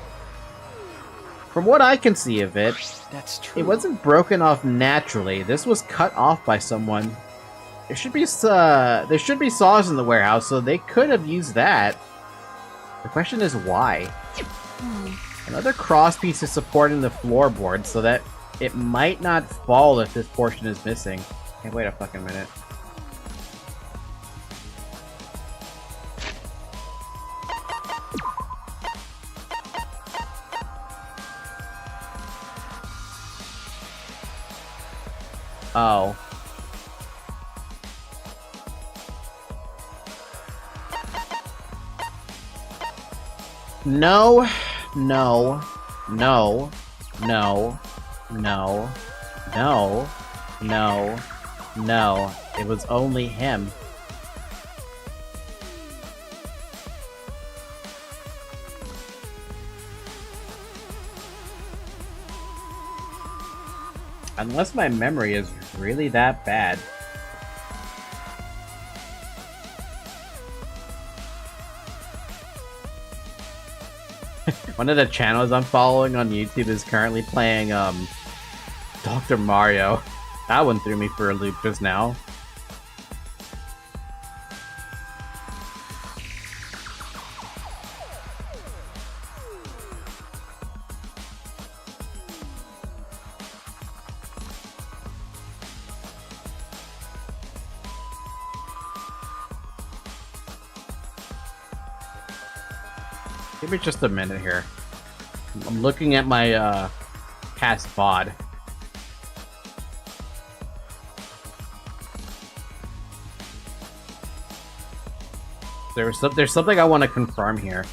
From what I can see of it, That's true. it wasn't broken off naturally. This was cut off by someone. There should be saws in the warehouse, so they could have used that. The question is why. Another cross piece is supporting the floorboard so that it might not fall if this portion is missing. Hey, wait a fucking minute. Oh. No, no, no, no, no, no, no, no. It was only him. Unless my memory is really that bad. One of the channels I'm following on YouTube is currently playing Dr. Mario. That one threw me for a loop just now. Give me just a minute here. I'm looking at my past VOD. There's something I want to confirm here.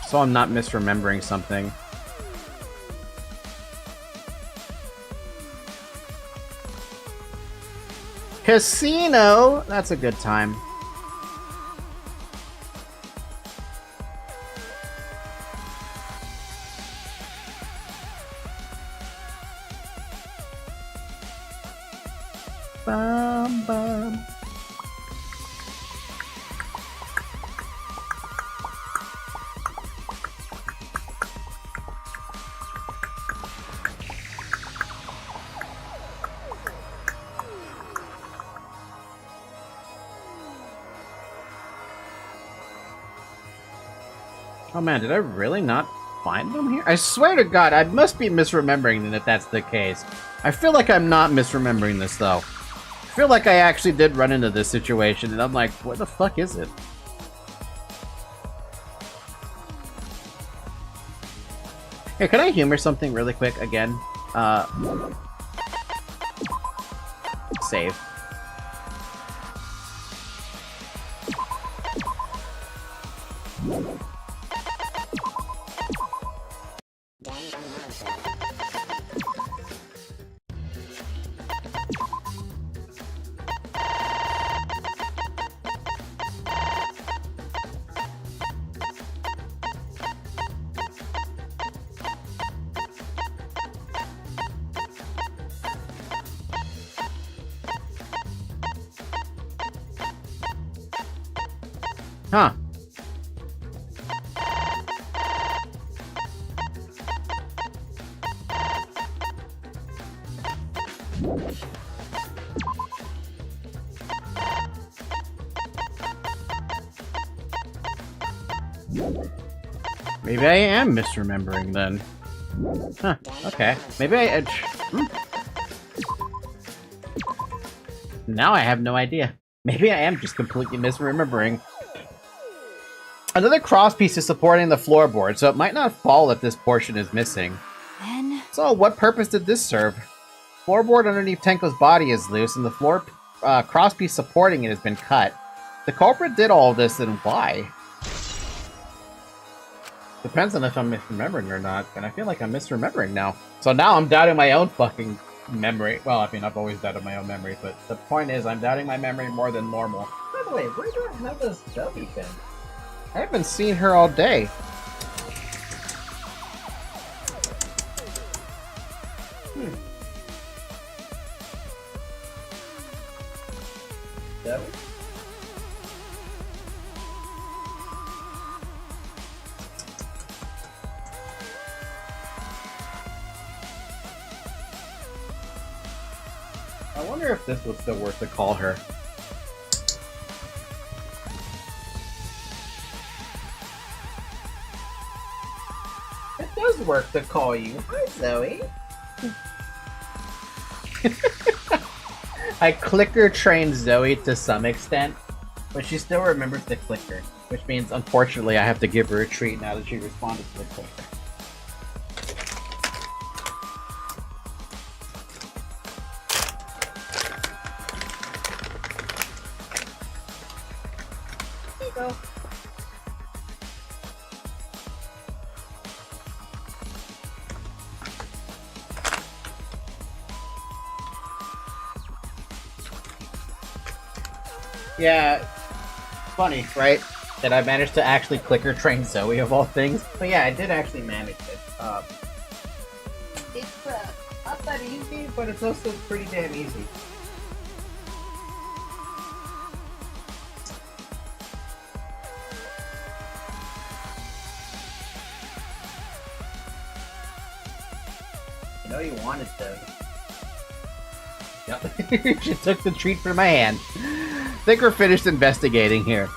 So I'm not misremembering something. Casino! That's a good time. Bum, bum. Oh man, did I really not find them here? I swear to God, I must be misremembering them if that's the case. I feel like I'm not misremembering this though. I feel like I actually did run into this situation and I'm like, what the fuck is it? Here, can I humor something really quick again? Save. Huh. Maybe I am misremembering then. Huh, okay. Maybe I... Now I have no idea. Maybe I am just completely misremembering. Another cross piece is supporting the floorboard, so it might not fall if this portion is missing. Then... So, what purpose did this serve? Floorboard underneath Tenko's body is loose, and the floor cross piece supporting it has been cut. The culprit did all of this, and why? Depends on if I'm misremembering or not, and I feel like I'm misremembering now. So now I'm doubting my own fucking memory. Well, I mean, I've always doubted my own memory, but the point is, I'm doubting my memory more than normal. By the way, where the hell has Zoe been? I haven't seen her all day. Zoe? I wonder if this was still worth to call her. It does work to call you. Hi, Zoe. I clicker trained Zoe to some extent, but she still remembers the clicker, which means, unfortunately, I have to give her a treat now that she responded to the clicker. There you go. Yeah, funny, right? That I managed to actually clicker train Zoe of all things. But yeah, I did actually manage it. It's not that easy, but it's also pretty damn easy. You know you wanted to. Yep. She took the treat from my hand. Think we're finished investigating here.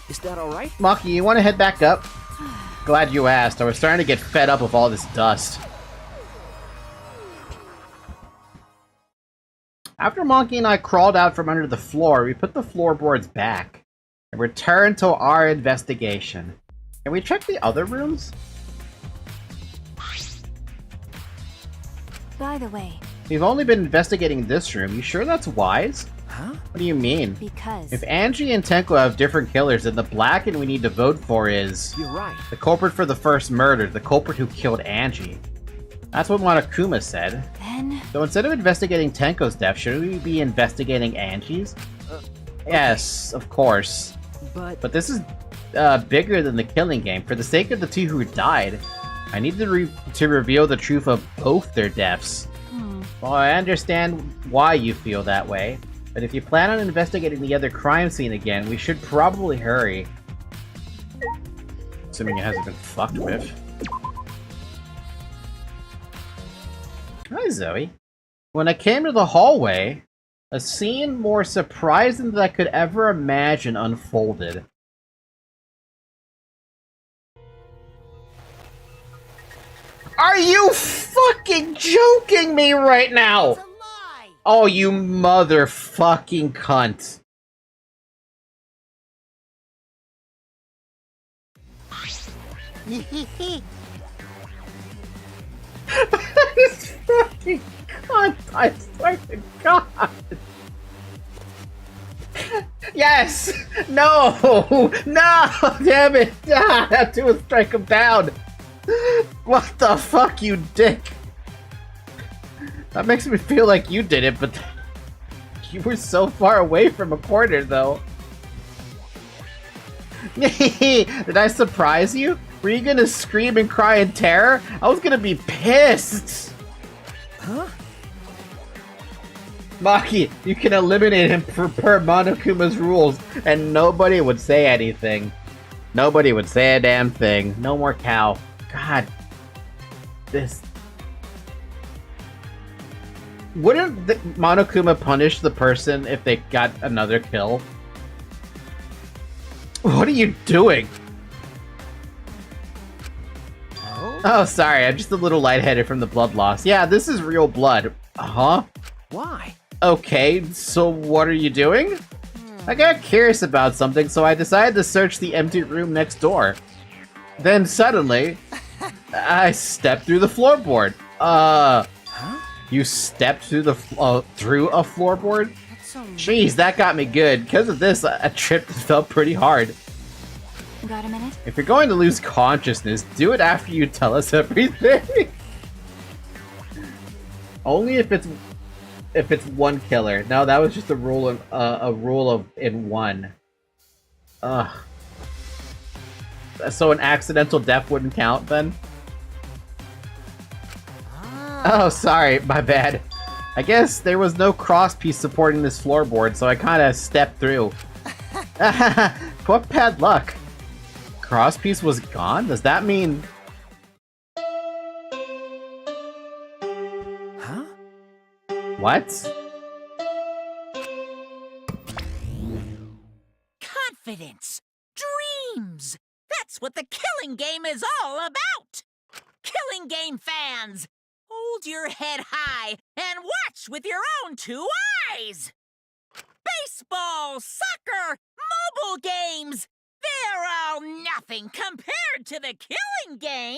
Is that alright? Maki, you want to head back up? Glad you asked. I was starting to get fed up with all this dust. After Monkey and I crawled out from under the floor, we put the floorboards back and returned to our investigation. Can we check the other rooms? By the way... We've only been investigating this room. You sure that's wise? Huh? What do you mean? Because... If Angie and Tenko have different killers, then the Blacken we need to vote for is... You're right. the culprit for the first murder, the culprit who killed Angie. That's what Monokuma said. Then... So instead of investigating Tenko's death, should we be investigating Angie's? Yes, of course. But this is bigger than the killing game. For the sake of the two who died, I need to reveal the truth of both their deaths. Well, I understand why you feel that way, but if you plan on investigating the other crime scene again, we should probably hurry. Assuming it hasn't been fucked with. Hi, Zoe. When I came to the hallway, a scene more surprising than I could ever imagine unfolded. Are you fucking joking me right now? It's a lie! Oh, you motherfucking cunt. This fucking cunt, I swear to God. Yes! No! No! Damn it! Ah, I have to strike him down! What the fuck, you dick? That makes me feel like you did it, but you were so far away from a corner, though. Did I surprise you? Were you gonna scream and cry in terror? I was gonna be pissed! Huh? Maki, you can eliminate him per Monokuma's rules, and nobody would say anything. Nobody would say a damn thing. No more cow. God. This... Wouldn't Monokuma punish the person if they got another kill? What are you doing? Oh, sorry, I'm just a little lightheaded from the blood loss. Yeah, this is real blood. Huh? Why? Okay, so what are you doing? I got curious about something, so I decided to search the empty room next door. Then suddenly, I stepped through the floorboard. Huh? You stepped through the through a floorboard? Jeez, that got me good. Because of this, I tripped and fell pretty hard. Got a minute? If you're going to lose consciousness, do it after you tell us everything. Only if it's one killer. No, that was just a rule of in one. Ugh. So an accidental death wouldn't count then? Oh, sorry, my bad. I guess there was no crosspiece supporting this floorboard, so I kinda stepped through. What bad luck. Crosspiece was gone? Does that mean... Huh? What? Confidence! Dreams! That's what the Killing Game is all about! Killing Game fans! Hold your head high and watch with your own two eyes! Baseball, soccer, mobile games! They're all nothing compared to the Killing Game!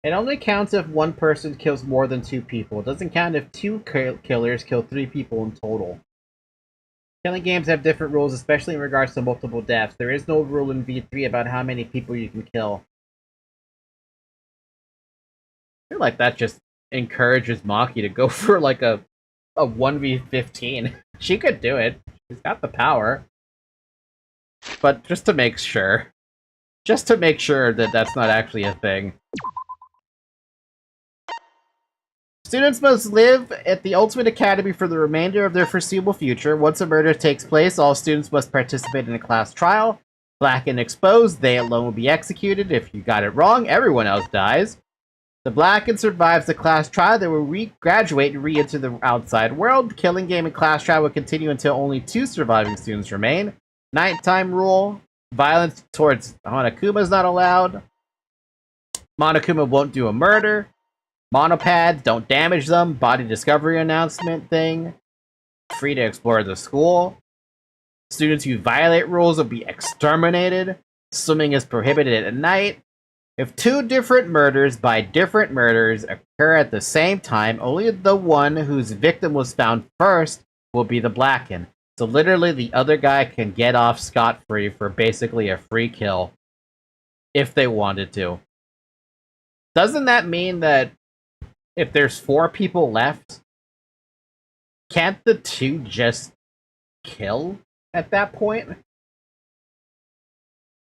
It only counts if one person kills more than two people. It doesn't count if two killers kill 3 people in total. Killing games have different rules, especially in regards to multiple deaths. There is no rule in V3 about how many people you can kill. I feel like that just encourages Maki to go for like a 1v15. She could do it. She's got the power. But just to make sure. Just to make sure that that's not actually a thing. Students must live at the Ultimate Academy for the remainder of their foreseeable future. Once a murder takes place, all students must participate in a class trial. Black and exposed, they alone will be executed. If you got it wrong, everyone else dies. The Blackened survives the class trial. They will graduate and re-enter the outside world. The Killing Game and class trial will continue until only 2 surviving students remain. Nighttime rule. Violence towards Monokuma is not allowed. Monokuma won't do a murder. Monopads, don't damage them. Body discovery announcement thing. Free to explore the school. Students who violate rules will be exterminated. Swimming is prohibited at night. If 2 different murders by different murderers occur at the same time, only the one whose victim was found first will be the Blackened. So literally the other guy can get off scot-free for basically a free kill. If they wanted to. Doesn't that mean that if there's 4 people left, can't the 2 just kill at that point?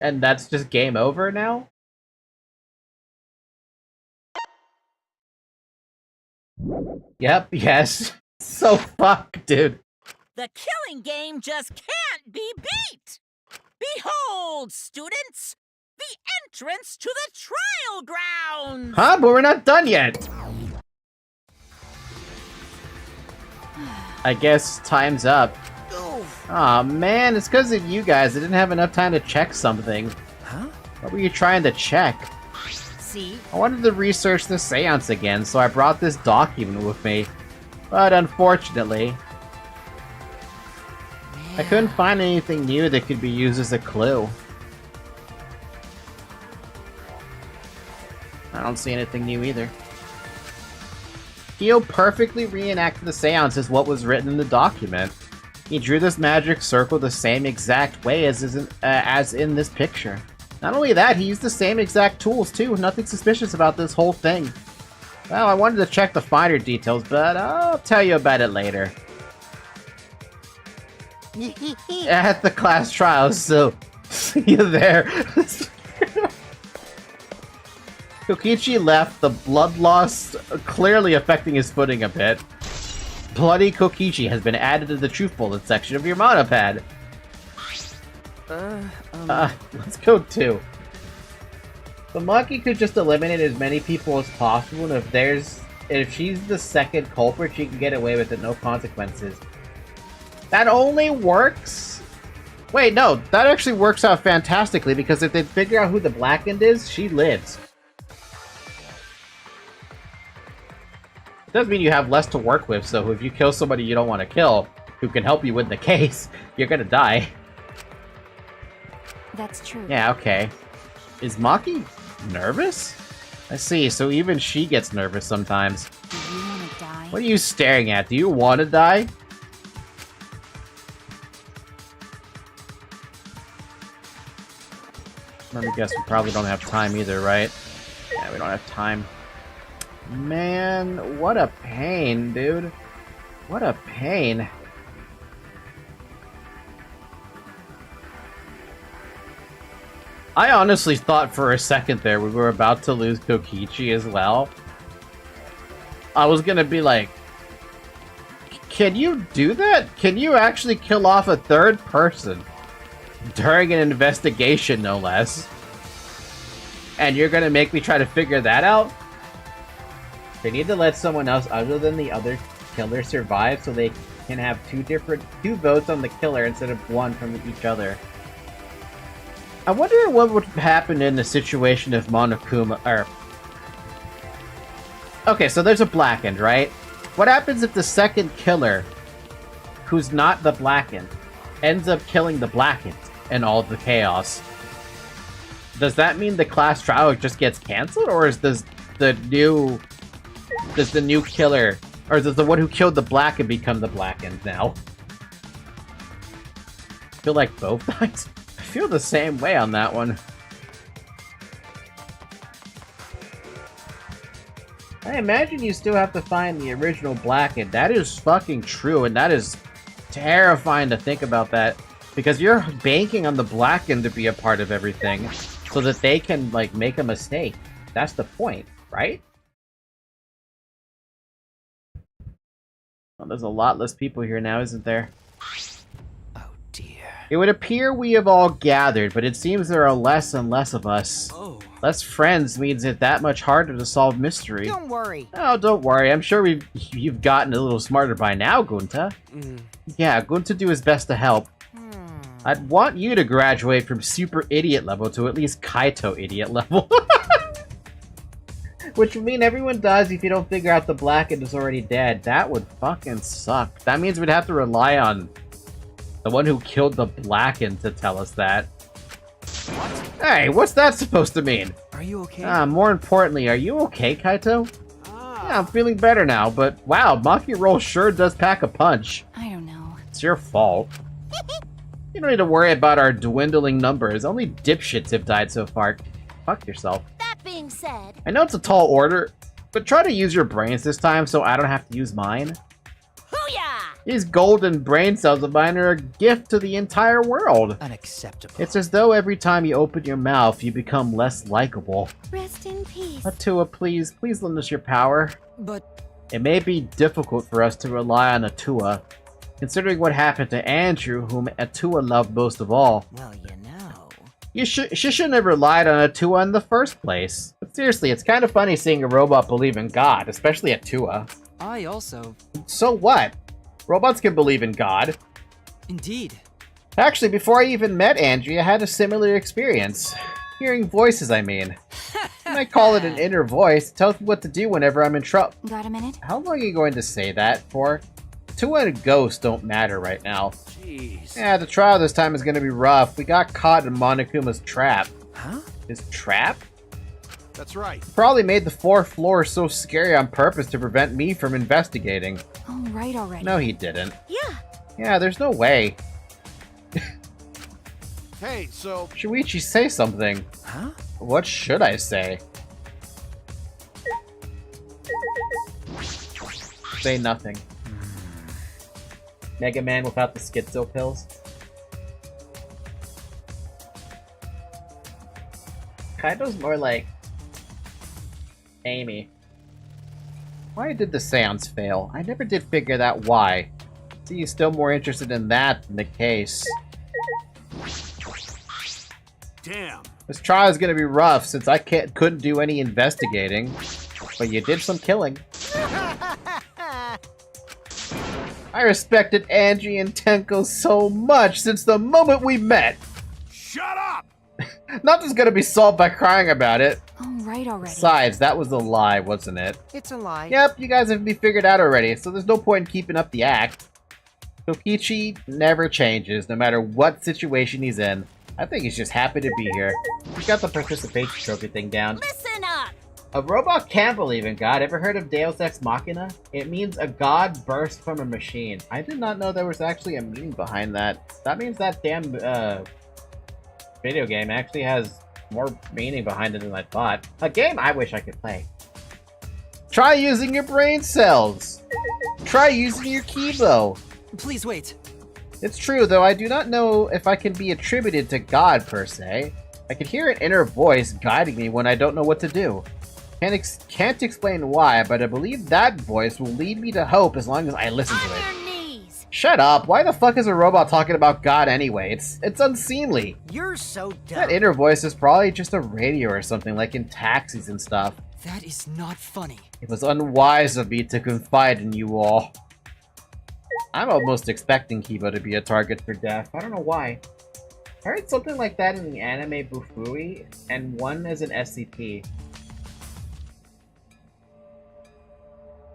And that's just game over now? Yep, yes. So fucked, dude. The Killing Game just can't be beat! Behold, students! The entrance to the trial grounds! Huh? But we're not done yet! I guess time's up. Aw, man, it's because of you guys. I didn't have enough time to check something. Huh? What were you trying to check? See? I wanted to research the seance again, so I brought this document with me. But unfortunately, I couldn't find anything new that could be used as a clue. I don't see anything new either. Kyo perfectly reenacted the seance as what was written in the document. He drew this magic circle the same exact way as in this picture. Not only that, he used the same exact tools too. Nothing suspicious about this whole thing. Well, I wanted to check the finer details, but I'll tell you about it later. At the class trials, so see you there. Kokichi left, the blood loss clearly affecting his footing a bit. Bloody Kokichi has been added to the truth bullet section of your monopad. Let's go too. The monkey could just eliminate as many people as possible, and if she's the second culprit, she can get away with it, no consequences. That only works... Wait, no, that actually works out fantastically, because if they figure out who the Blackened is, she lives. It does mean you have less to work with, so if you kill somebody you don't want to kill, who can help you win the case, you're gonna die. That's true. Yeah, okay. Is Maki nervous? I see, so even she gets nervous sometimes. Do you want to die? What are you staring at? Do you want to die? Let me guess, we probably don't have time either, right? Yeah, we don't have time. Man, what a pain, dude. What a pain. I honestly thought for a second there we were about to lose Kokichi as well. I was gonna be like, can you do that? Can you actually kill off a third person? During an investigation, no less. And you're gonna make me try to figure that out? They need to let someone else other than the other killer survive so they can have two votes on the killer instead of one from each other. I wonder what would happen in the situation if Monokuma, or... Okay, so there's a blackened, right? What happens if the second killer, who's not the blackened, ends up killing the blackened in all the chaos? Does that mean the class trial just gets cancelled, or does the new killer, or does the one who killed the blackened become the blackened now? I feel like both sides. I feel the same way on that one. I imagine you still have to find the original blackened. That is fucking true, and that is terrifying to think about that. Because you're banking on the blackened to be a part of everything, so that they can, like, make a mistake. That's the point, right? Well, there's a lot less people here now, isn't there? Oh dear. It would appear we have all gathered, but it seems there are less and less of us. Oh. Less friends means it that much harder to solve mystery. Don't worry. Oh, don't worry. I'm sure you've gotten a little smarter by now, Gunta. Yeah, Gunta do his best to help. I'd want you to graduate from super idiot level to at least Kaito idiot level. Which would mean everyone dies if you don't figure out the blackened is already dead. That would fucking suck. That means we'd have to rely on the one who killed the blackened to tell us that. What? Hey, what's that supposed to mean? Are you okay? More importantly, are you okay, Kaito? Yeah, I'm feeling better now, but wow, Maki Roll sure does pack a punch. I don't know. It's your fault. You don't need to worry about our dwindling numbers. Only dipshits have died so far. Fuck yourself. That being said, I know it's a tall order, but try to use your brains this time so I don't have to use mine. hoo-yah! These golden brain cells of mine are a gift to the entire world. Unacceptable. It's as though every time you open your mouth, you become less likable. Rest in peace. Atua, please lend us your power. But It may be difficult for us to rely on Atua, considering what happened to Andrew, whom Atua loved most of all. Well, you know. She shouldn't have relied on Atua in the first place. But seriously, it's kind of funny seeing a robot believe in God, especially Atua. I also... So what? Robots can believe in God. Indeed. Actually, before I even met Andrew, I had a similar experience. Hearing voices, I mean. You might call it an inner voice. It tells me what to do whenever I'm in trouble. Got a minute? How long are you going to say that for? Atua and ghosts don't matter right now. Jeez. Yeah, the trial this time is going to be rough. We got caught in Monokuma's trap. huh? His trap? That's right. Probably made the fourth floor so scary on purpose to prevent me from investigating. Oh, right already. No, he didn't. Yeah. Yeah, there's no way. Hey, so Shuichi, say something. Huh? What should I say? Say nothing. Mega Man without the schizo pills? Kaido's more like Amy. Why did the seance fail? I never did figure that why. See, you're still more interested in that than the case. damn. This trial is gonna be rough since I couldn't do any investigating. But you did some killing. I respected Angie and Tenko so much since the moment we met. Shut up! Nothing's gonna be solved by crying about it. Oh right already. Besides, that was a lie, wasn't it? It's a lie. Yep, you guys have me figured out already, so there's no point in keeping up the act. Kokichi never changes, no matter what situation he's in. I think he's just happy to be here. He's got the participation trophy thing down. Listen up! A robot can't believe in God. Ever heard of Deus Ex Machina? It means a god burst from a machine. I did not know there was actually a meaning behind that. That means that damn video game actually has more meaning behind it than I thought. A game I wish I could play. Try using your brain cells. Try using your Kibo. Please wait. It's true, though I do not know if I can be attributed to God per se. I can hear an inner voice guiding me when I don't know what to do. Can't explain why, but I believe that voice will lead me to hope as long as I listen to it. On your knees! Shut up! Why the fuck is a robot talking about God anyway? It's unseemly. You're so dumb. That inner voice is probably just a radio or something, like in taxis and stuff. That is not funny. It was unwise of me to confide in you all. I'm almost expecting Kiba to be a target for death. I don't know why. I heard something like that in the anime Bufui, and one as an SCP.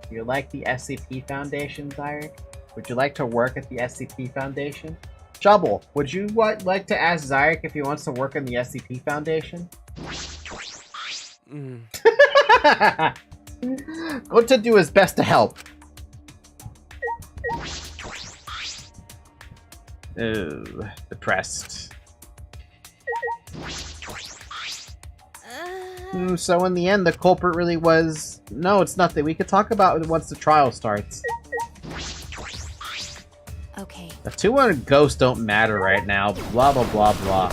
Do you like the SCP Foundation, Zyric? Would you like to work at the SCP Foundation? Trouble, would you like to ask Zyric if he wants to work in the SCP Foundation? Going to do his best to help. Ugh, depressed. So in the end, the culprit really was... No, it's nothing. We could talk about it once the trial starts. Okay. The 200 ghosts don't matter right now. Blah, blah, blah, blah.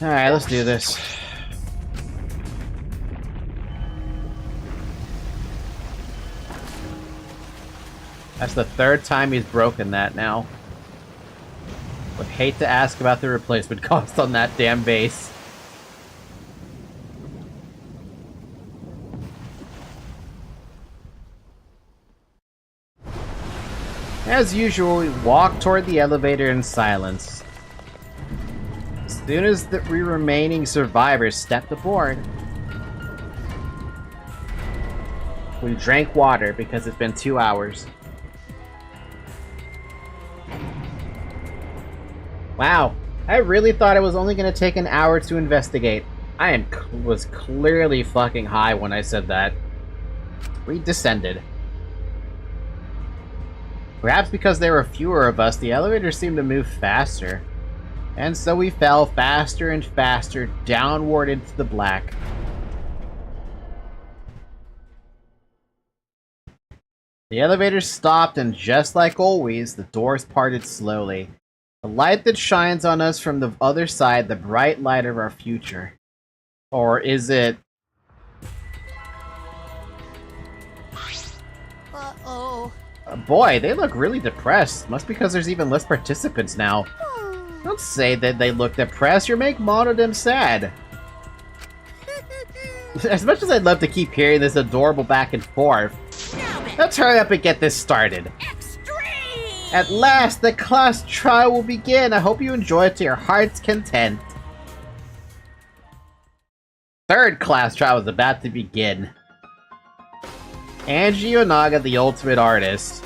Alright, let's do this. That's the third time he's broken that now. Would hate to ask about the replacement cost on that damn base. As usual, we walk toward the elevator in silence. As soon as the remaining survivors stepped aboard, we drank water because it's been 2 hours. Wow, I really thought it was only going to take an hour to investigate. I was clearly fucking high when I said that. We descended. Perhaps because there were fewer of us, the elevator seemed to move faster. And so we fell faster and faster downward into the black. The elevator stopped, and just like always, the doors parted slowly. The light that shines on us from the other side, the bright light of our future. Or is it... Uh-oh. Boy, they look really depressed. Must be because there's even less participants now. Don't say that they look depressed, you're making mono them sad. As much as I'd love to keep hearing this adorable back and forth, let's hurry up and get this started. At last, the class trial will begin. I hope you enjoy it to your heart's content. Third class trial is about to begin. Angie Onaga, the ultimate artist,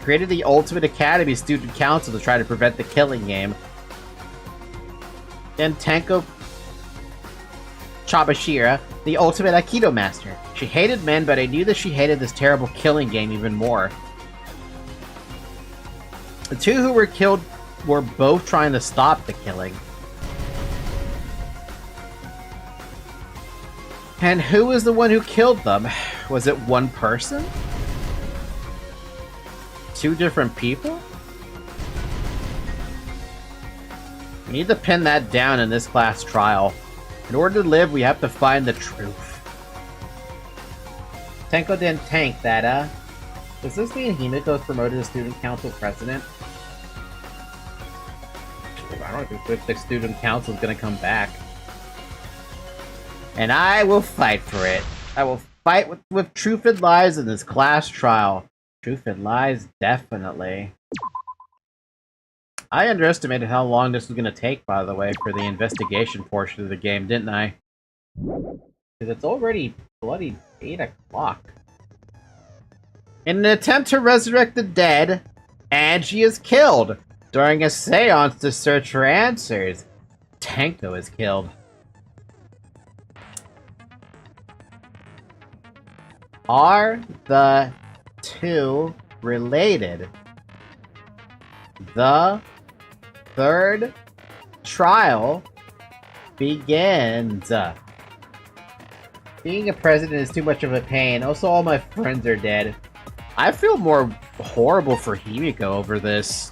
created the Ultimate Academy Student Council to try to prevent the killing game. Then Tenko Chabashira, the ultimate Aikido master. She hated men, but I knew that she hated this terrible killing game even more. The two who were killed were both trying to stop the killing. And who was the one who killed them? Was it one person? Two different people? We need to pin that down in this class trial. In order to live, we have to find the truth. Tenko didn't tank that, Does this mean Himiko is promoted as student council president? I don't think the student council is gonna come back. And I will fight for it. I will fight with truth and lies in this class trial. Truth and lies, definitely. I underestimated how long this was going to take, by the way, for the investigation portion of the game, didn't I? Because it's already bloody 8 o'clock. In an attempt to resurrect the dead, Angie is killed during a seance to search for answers. Tanko is killed. Are the two related? The third trial begins. Being a president is too much of a pain. Also, all my friends are dead. I feel more horrible for Himiko over this.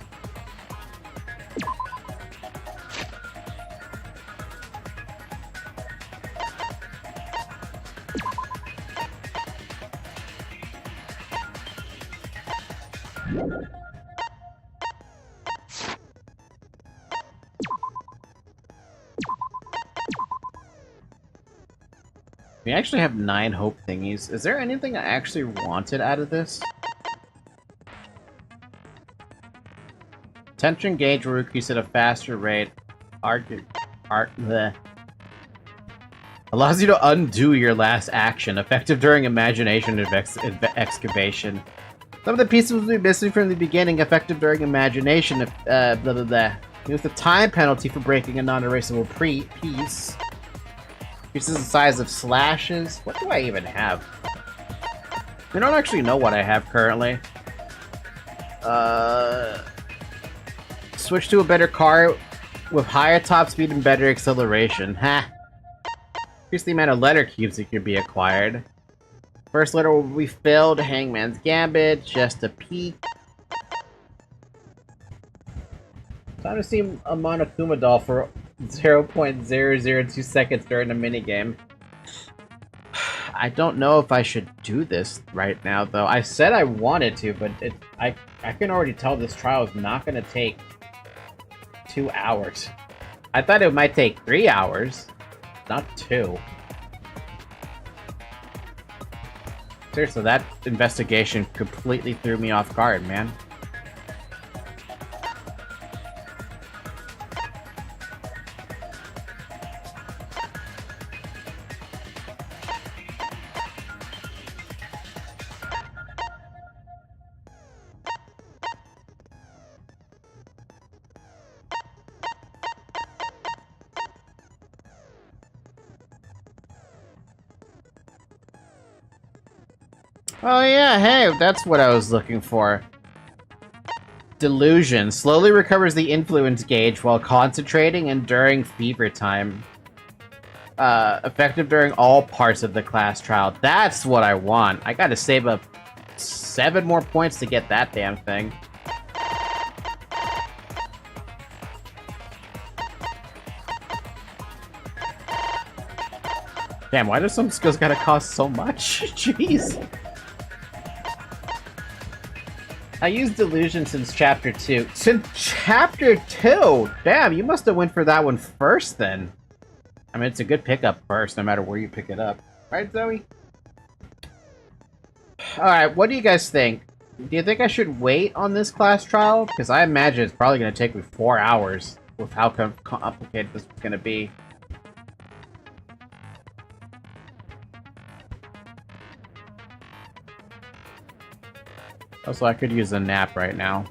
We actually have 9 hope thingies. Is there anything I actually wanted out of this? Tension gauge will increase at a faster rate. Bleh. Allows you to undo your last action. Effective during imagination excavation. Some of the pieces will be missing from the beginning. Effective during imagination. Blah blah blah. Use the time penalty for breaking a non-erasable piece. Increases the size of slashes. What do I even have? I don't actually know what I have currently. Switch to a better car with higher top speed and better acceleration. Ha! Increase the amount of letter cubes that can be acquired. First letter will be filled. Hangman's Gambit. Just a peek. Time to see a Monokuma doll for 0.002 seconds during a minigame. I don't know if I should do this right now, though. I said I wanted to, but I can already tell this trial is not going to take 2 hours. I thought it might take 3 hours, not 2. Seriously, that investigation completely threw me off guard, man. Oh yeah, hey, that's what I was looking for. Delusion. Slowly recovers the influence gauge while concentrating and during fever time. Effective during all parts of the class trial. That's what I want. I gotta save up 7 more points to get that damn thing. Damn, why do some skills gotta cost so much? Jeez. I used Delusion since Chapter 2. Since Chapter 2? Damn, you must have went for that one first, then. I mean, it's a good pickup first, no matter where you pick it up. Right, Zoe? Alright, what do you guys think? Do you think I should wait on this class trial? Because I imagine it's probably going to take me 4 hours with how complicated this is going to be. Also, I could use a nap right now.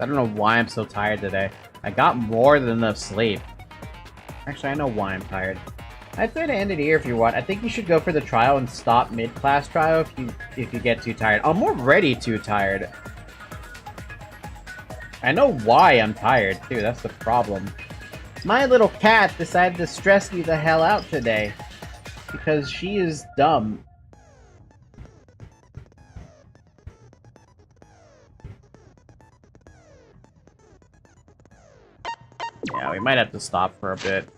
I don't know why I'm so tired today. I got more than enough sleep. Actually, I know why I'm tired. I'd say to end it here if you want. I think you should go for the trial and stop mid-class trial if you get too tired. I'm already too tired. I know why I'm tired, too. That's the problem. My little cat decided to stress me the hell out today. Because she is dumb. Yeah, we might have to stop for a bit.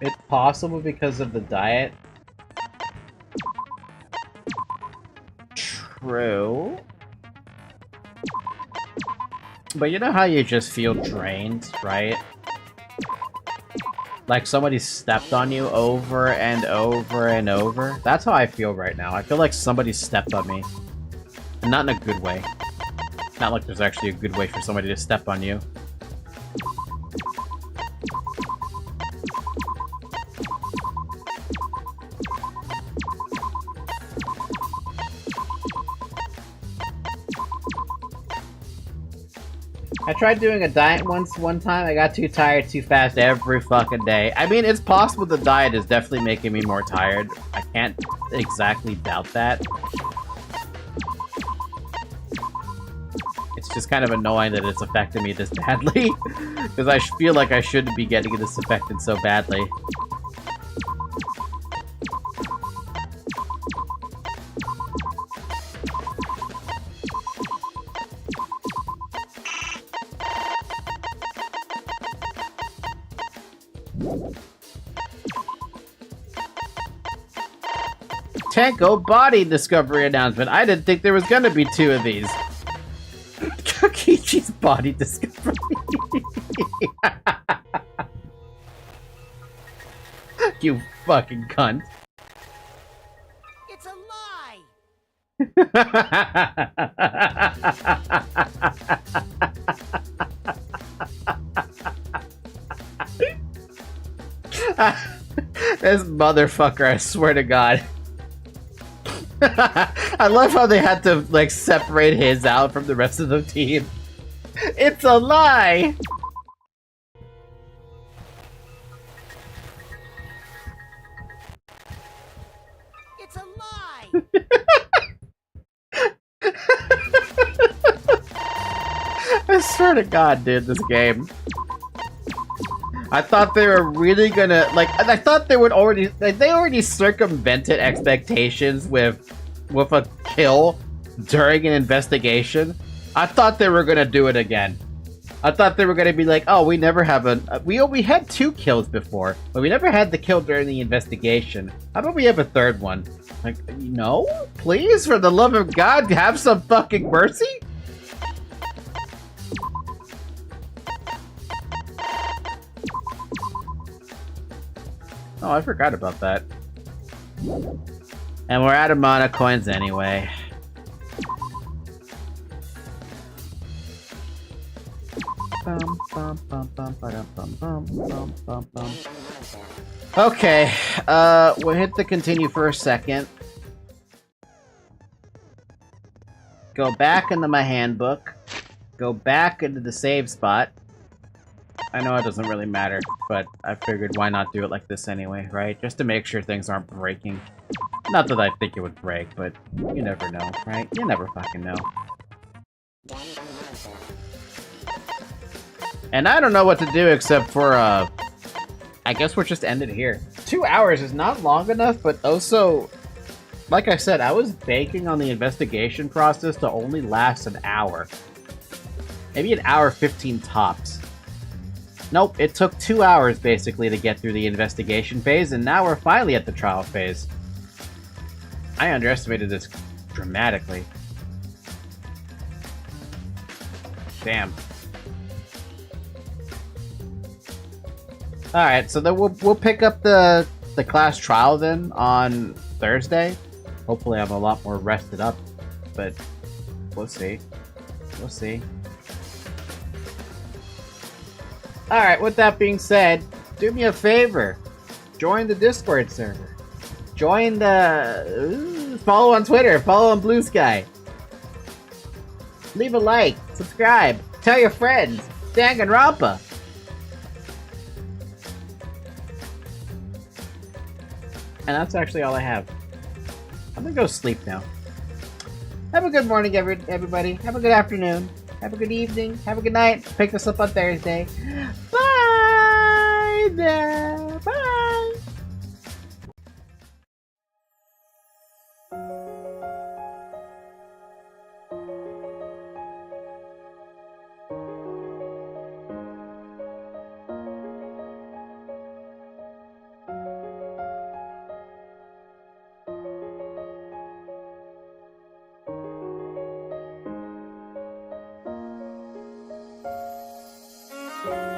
It's possible because of the diet. True. But you know how you just feel drained, right? Like somebody stepped on you over and over and over. That's how I feel right now. I feel like somebody stepped on me. And not in a good way. Not like there's actually a good way for somebody to step on you. I tried doing a diet one time. I got too tired too fast every fucking day. I mean, it's possible the diet is definitely making me more tired. I can't exactly doubt that. It's just kind of annoying that it's affecting me this badly. Because I feel like I shouldn't be getting this affected so badly. Tenko body discovery announcement. I didn't think there was gonna be 2 of these. Kokichi's body discovery. You fucking cunt. It's a lie! This motherfucker, I swear to God. I love how they had to, like, separate his out from the rest of the team. It's a lie! It's a lie! I swear to God, dude, this game. I thought they were really gonna, like, I thought they would already, like, they already circumvented expectations with a kill during an investigation. I thought they were gonna do it again. I thought they were gonna be like, oh, we never have we had 2 kills before, but we never had the kill during the investigation. How about we have a 3rd one? Like, no? Please, for the love of God, have some fucking mercy? Oh, I forgot about that. And we're out of mana coins anyway. Okay, we'll hit the continue for a second. Go back into my handbook. Go back into the save spot. I know it doesn't really matter, but I figured why not do it like this anyway, right? Just to make sure things aren't breaking. Not that I think it would break, but you never know, right? You never fucking know. And I don't know what to do except for, I guess we're just ended here. 2 hours is not long enough, but also, like I said, I was banking on the investigation process to only last an hour. Maybe an hour 15 tops. Nope, it took 2 hours basically to get through the investigation phase, and now we're finally at the trial phase. I underestimated this dramatically. Damn. Alright, so then we'll pick up the class trial then on Thursday. Hopefully I'm a lot more rested up, but we'll see. We'll see. Alright, with that being said, do me a favor. Join the Discord server. Join the... follow on Twitter. Follow on Blue Sky. Leave a like. Subscribe. Tell your friends. Danganronpa. And that's actually all I have. I'm gonna go sleep now. Have a good morning, everybody. Have a good afternoon. Have a good evening. Have a good night. Pick this up on Thursday. Bye now. Bye. Bye.